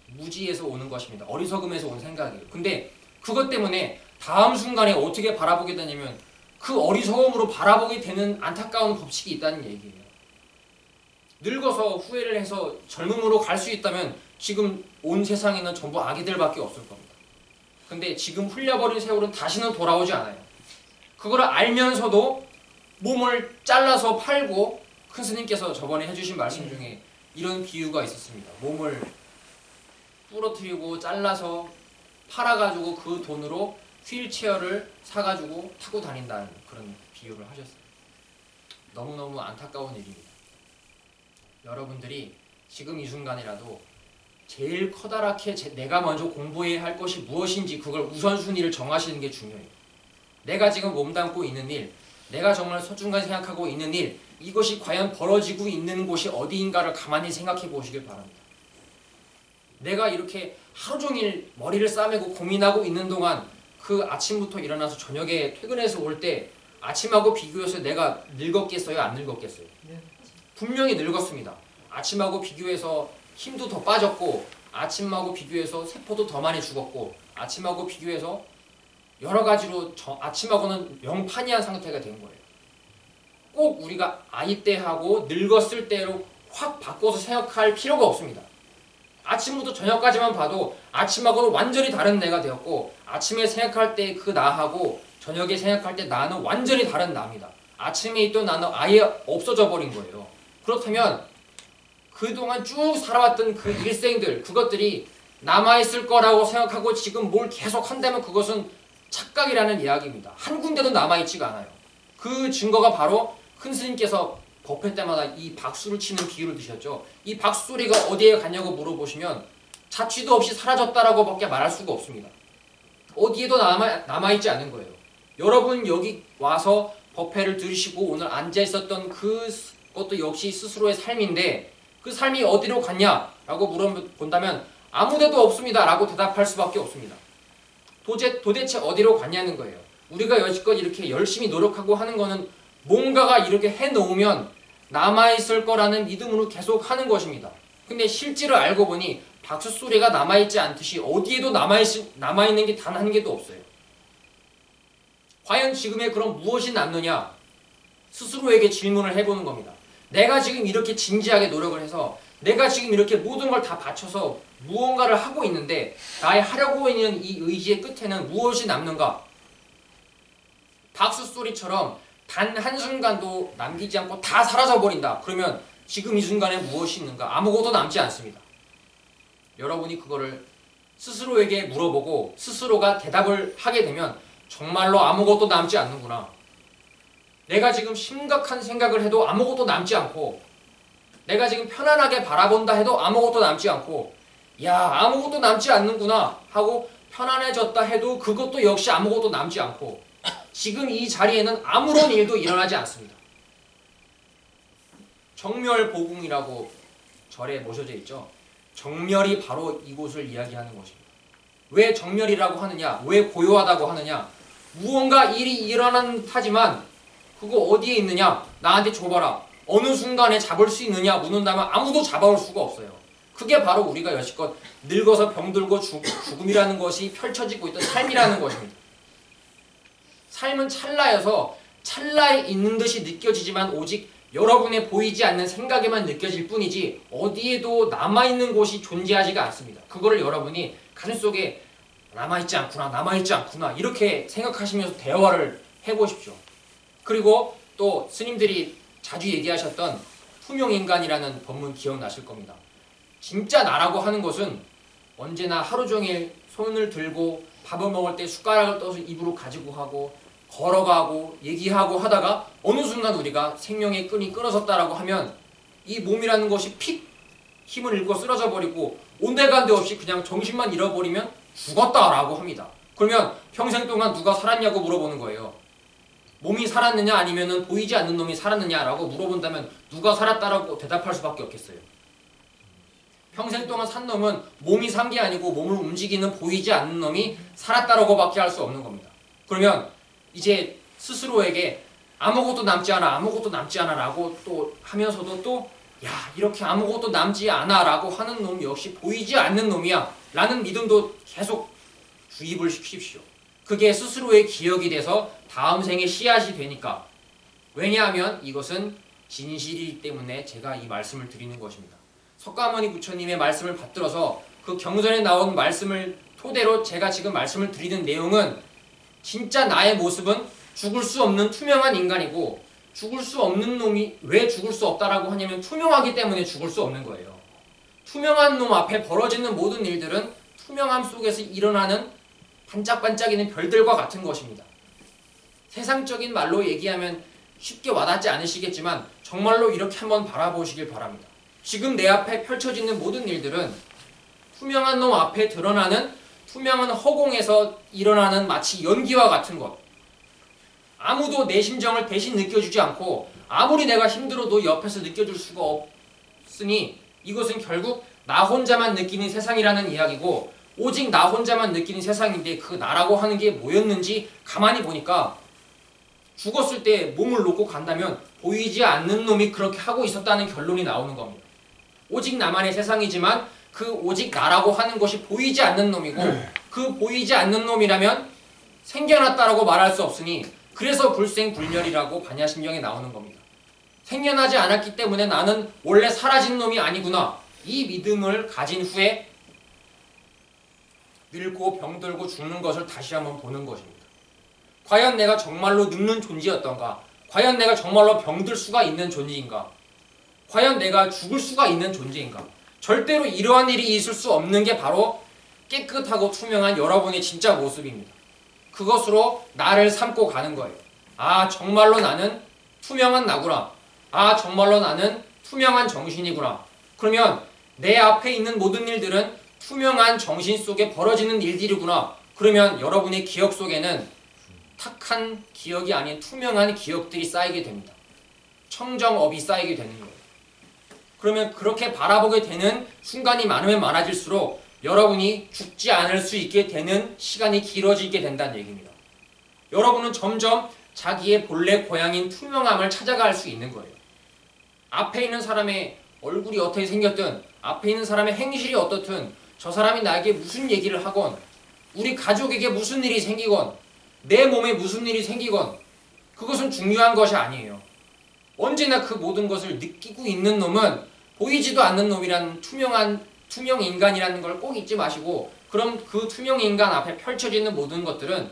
S3: 무지에서 오는 것입니다. 어리석음에서 온 생각이에요. 근데 그것 때문에 다음 순간에 어떻게 바라보게 되냐면 그 어리석음으로 바라보게 되는 안타까운 법칙이 있다는 얘기예요. 늙어서 후회를 해서 젊음으로 갈 수 있다면 지금 온 세상에는 전부 아기들밖에 없을 겁니다. 근데 지금 흘려버린 세월은 다시는 돌아오지 않아요. 그걸 알면서도 몸을 잘라서 팔고 큰 스님께서 저번에 해주신 말씀 중에 이런 비유가 있었습니다. 몸을 부러뜨리고 잘라서 팔아가지고 그 돈으로 휠체어를 사가지고 타고 다닌다는 그런 비유를 하셨어요. 너무너무 안타까운 일입니다. 여러분들이 지금 이 순간이라도 제일 커다랗게 내가 먼저 공부해야 할 것이 무엇인지 그걸 우선순위를 정하시는 게 중요해요. 내가 지금 몸담고 있는 일, 내가 정말 소중하게 생각하고 있는 일, 이것이 과연 벌어지고 있는 곳이 어디인가를 가만히 생각해 보시길 바랍니다. 내가 이렇게 하루 종일 머리를 싸매고 고민하고 있는 동안 그 아침부터 일어나서 저녁에 퇴근해서 올 때 아침하고 비교해서 내가 늙었겠어요? 안 늙었겠어요? 분명히 늙었습니다. 아침하고 비교해서 힘도 더 빠졌고 아침하고 비교해서 세포도 더 많이 죽었고 아침하고 비교해서 여러 가지로 아침하고는 영판이한 상태가 된 거예요. 꼭 우리가 아이 때하고 늙었을 때로 확 바꿔서 생각할 필요가 없습니다. 아침부터 저녁까지만 봐도 아침하고는 완전히 다른 내가 되었고 아침에 생각할 때 그 나하고 저녁에 생각할 때 나는 완전히 다른 나입니다. 아침에 있던 나는 아예 없어져 버린 거예요. 그렇다면 그동안 쭉 살아왔던 그 일생들 그것들이 남아있을 거라고 생각하고 지금 뭘 계속 한다면 그것은 착각이라는 이야기입니다. 한 군데도 남아있지가 않아요. 그 증거가 바로 큰 스님께서 법회 때마다 이 박수를 치는 비유를 드셨죠. 이 박수 소리가 어디에 갔냐고 물어보시면 자취도 없이 사라졌다라고 밖에 말할 수가 없습니다. 어디에도 남아있지 않은 거예요. 여러분 여기 와서 법회를 들으시고 오늘 앉아있었던 그것도 역시 스스로의 삶인데 그 삶이 어디로 갔냐라고 물어본다면 아무데도 없습니다 라고 대답할 수밖에 없습니다. 도대체 어디로 갔냐는 거예요. 우리가 여지껏 이렇게 열심히 노력하고 하는 거는 뭔가가 이렇게 해놓으면 남아있을 거라는 믿음으로 계속 하는 것입니다. 근데 실제로 알고 보니 박수 소리가 남아있지 않듯이 어디에도 남아있는 게 단 한 개도 없어요. 과연 지금의 그럼 무엇이 남느냐? 스스로에게 질문을 해보는 겁니다. 내가 지금 이렇게 진지하게 노력을 해서 내가 지금 이렇게 모든 걸 다 바쳐서 무언가를 하고 있는데 나의 하려고 있는 이 의지의 끝에는 무엇이 남는가? 박수 소리처럼 단 한순간도 남기지 않고 다 사라져버린다. 그러면 지금 이 순간에 무엇이 있는가? 아무것도 남지 않습니다. 여러분이 그거를 스스로에게 물어보고 스스로가 대답을 하게 되면 정말로 아무것도 남지 않는구나. 내가 지금 심각한 생각을 해도 아무것도 남지 않고 내가 지금 편안하게 바라본다 해도 아무것도 남지 않고 야 아무것도 남지 않는구나 하고 편안해졌다 해도 그것도 역시 아무것도 남지 않고 지금 이 자리에는 아무런 일도 일어나지 않습니다. 정멸보궁이라고 절에 모셔져 있죠. 정멸이 바로 이곳을 이야기하는 것입니다. 왜 정멸이라고 하느냐? 왜 고요하다고 하느냐? 무언가 일이 일어나는 듯하지만 그거 어디에 있느냐? 나한테 줘봐라. 어느 순간에 잡을 수 있느냐 묻는다면 아무도 잡아올 수가 없어요. 그게 바로 우리가 여지껏 늙어서 병들고 죽음이라는 것이 펼쳐지고 있던 삶이라는 것입니다. 삶은 찰나여서 찰나에 있는 듯이 느껴지지만 오직 여러분의 보이지 않는 생각에만 느껴질 뿐이지 어디에도 남아있는 곳이 존재하지가 않습니다. 그거를 여러분이 가슴속에 남아있지 않구나, 남아있지 않구나 이렇게 생각하시면서 대화를 해보십시오. 그리고 또 스님들이 자주 얘기하셨던 투명인간이라는 법문 기억나실 겁니다. 진짜 나라고 하는 것은 언제나 하루 종일 손을 들고 밥을 먹을 때 숟가락을 떠서 입으로 가지고 하고 걸어가고 얘기하고 하다가 어느 순간 우리가 생명의 끈이 끊어졌다라고 하면 이 몸이라는 것이 픽 힘을 잃고 쓰러져 버리고 온데간데 없이 그냥 정신만 잃어버리면 죽었다라고 합니다. 그러면 평생 동안 누가 살았냐고 물어보는 거예요. 몸이 살았느냐 아니면은 보이지 않는 놈이 살았느냐라고 물어본다면 누가 살았다라고 대답할 수밖에 없겠어요. 평생 동안 산 놈은 몸이 산 게 아니고 몸을 움직이는 보이지 않는 놈이 살았다라고밖에 할 수 없는 겁니다. 그러면 이제 스스로에게 아무것도 남지 않아 아무것도 남지 않아 라고 또 하면서도 또 야 이렇게 아무것도 남지 않아 라고 하는 놈 역시 보이지 않는 놈이야 라는 믿음도 계속 주입을 시키십시오. 그게 스스로의 기억이 돼서 다음 생에 씨앗이 되니까. 왜냐하면 이것은 진실이기 때문에 제가 이 말씀을 드리는 것입니다. 석가모니 부처님의 말씀을 받들어서 그 경전에 나온 말씀을 토대로 제가 지금 말씀을 드리는 내용은 진짜 나의 모습은 죽을 수 없는 투명한 인간이고 죽을 수 없는 놈이 왜 죽을 수 없다라고 하냐면 투명하기 때문에 죽을 수 없는 거예요. 투명한 놈 앞에 벌어지는 모든 일들은 투명함 속에서 일어나는 반짝반짝이는 별들과 같은 것입니다. 세상적인 말로 얘기하면 쉽게 와닿지 않으시겠지만 정말로 이렇게 한번 바라보시길 바랍니다. 지금 내 앞에 펼쳐지는 모든 일들은 투명한 놈 앞에 드러나는 투명한 허공에서 일어나는 마치 연기와 같은 것. 아무도 내 심정을 대신 느껴주지 않고 아무리 내가 힘들어도 옆에서 느껴줄 수가 없으니 이것은 결국 나 혼자만 느끼는 세상이라는 이야기고 오직 나 혼자만 느끼는 세상인데 그 나라고 하는 게 뭐였는지 가만히 보니까 죽었을 때 몸을 놓고 간다면 보이지 않는 놈이 그렇게 하고 있었다는 결론이 나오는 겁니다. 오직 나만의 세상이지만 그 오직 나라고 하는 것이 보이지 않는 놈이고 그 보이지 않는 놈이라면 생겨났다라고 말할 수 없으니 그래서 불생불멸이라고 반야심경에 나오는 겁니다. 생겨나지 않았기 때문에 나는 원래 사라진 놈이 아니구나. 이 믿음을 가진 후에 늙고 병들고 죽는 것을 다시 한번 보는 것입니다. 과연 내가 정말로 늙는 존재였던가? 과연 내가 정말로 병들 수가 있는 존재인가? 과연 내가 죽을 수가 있는 존재인가? 절대로 이러한 일이 있을 수 없는 게 바로 깨끗하고 투명한 여러분의 진짜 모습입니다. 그것으로 나를 삼고 가는 거예요. 아, 정말로 나는 투명한 나구나. 아, 정말로 나는 투명한 정신이구나. 그러면 내 앞에 있는 모든 일들은 투명한 정신 속에 벌어지는 일들이구나. 그러면 여러분의 기억 속에는 탁한 기억이 아닌 투명한 기억들이 쌓이게 됩니다. 청정업이 쌓이게 되는 거예요. 그러면 그렇게 바라보게 되는 순간이 많으면 많아질수록 여러분이 죽지 않을 수 있게 되는 시간이 길어지게 된다는 얘기입니다. 여러분은 점점 자기의 본래 고향인 투명함을 찾아갈 수 있는 거예요. 앞에 있는 사람의 얼굴이 어떻게 생겼든 앞에 있는 사람의 행실이 어떻든 저 사람이 나에게 무슨 얘기를 하건 우리 가족에게 무슨 일이 생기건 내 몸에 무슨 일이 생기건 그것은 중요한 것이 아니에요. 언제나 그 모든 것을 느끼고 있는 놈은 보이지도 않는 놈이라는 투명 인간이라는 걸 꼭 잊지 마시고 그럼 그 투명 인간 앞에 펼쳐지는 모든 것들은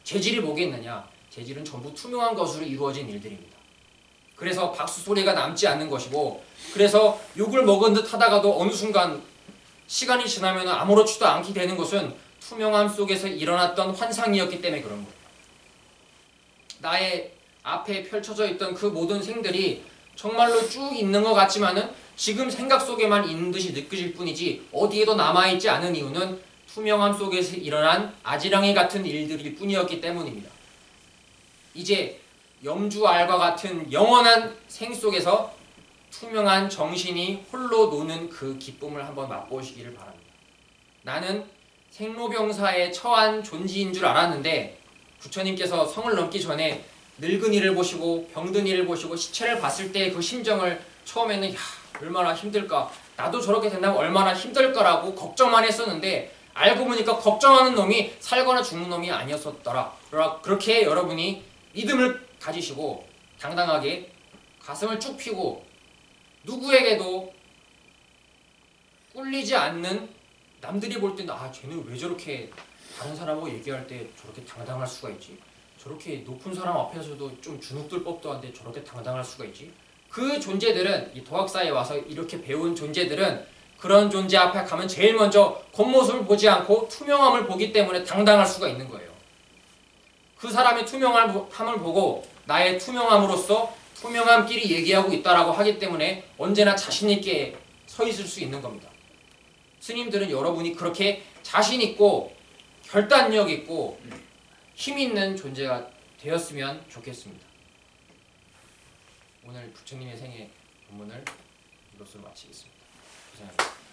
S3: 재질이 뭐겠느냐? 재질은 전부 투명한 것으로 이루어진 일들입니다. 그래서 박수 소리가 남지 않는 것이고 그래서 욕을 먹은 듯 하다가도 어느 순간 시간이 지나면 아무렇지도 않게 되는 것은 투명함 속에서 일어났던 환상이었기 때문에 그런 거예요. 나의 앞에 펼쳐져 있던 그 모든 생들이 정말로 쭉 있는 것 같지만은 지금 생각 속에만 있는 듯이 느껴질 뿐이지 어디에도 남아있지 않은 이유는 투명함 속에서 일어난 아지랑이 같은 일들일 뿐이었기 때문입니다. 이제 염주알과 같은 영원한 생 속에서 투명한 정신이 홀로 노는 그 기쁨을 한번 맛보시기를 바랍니다. 나는 생로병사에 처한 존재인 줄 알았는데 부처님께서 성을 넘기 전에 늙은이를 보시고 병든이를 보시고 시체를 봤을 때 그 심정을 처음에는 야 얼마나 힘들까, 나도 저렇게 된다면 얼마나 힘들까라고 걱정만 했었는데 알고 보니까 걱정하는 놈이 살거나 죽는 놈이 아니었었더라. 그렇게 여러분이 믿음을 가지시고 당당하게 가슴을 쭉 펴고 누구에게도 꿀리지 않는, 남들이 볼 때는 아 쟤는 왜 저렇게 다른 사람하고 얘기할 때 저렇게 당당할 수가 있지? 저렇게 높은 사람 앞에서도 좀 주눅들 법도 한데 저렇게 당당할 수가 있지? 그 존재들은, 이 도학사에 와서 이렇게 배운 존재들은 그런 존재 앞에 가면 제일 먼저 겉모습을 보지 않고 투명함을 보기 때문에 당당할 수가 있는 거예요. 그 사람의 투명함을 보고 나의 투명함으로써 투명함끼리 얘기하고 있다라고 하기 때문에 언제나 자신 있게 서 있을 수 있는 겁니다. 스님들은 여러분이 그렇게 자신 있고 결단력 있고 힘 있는 존재가 되었으면 좋겠습니다. 오늘 부처님의 생애 본문을 이것으로 마치겠습니다. 고생하셨습니다.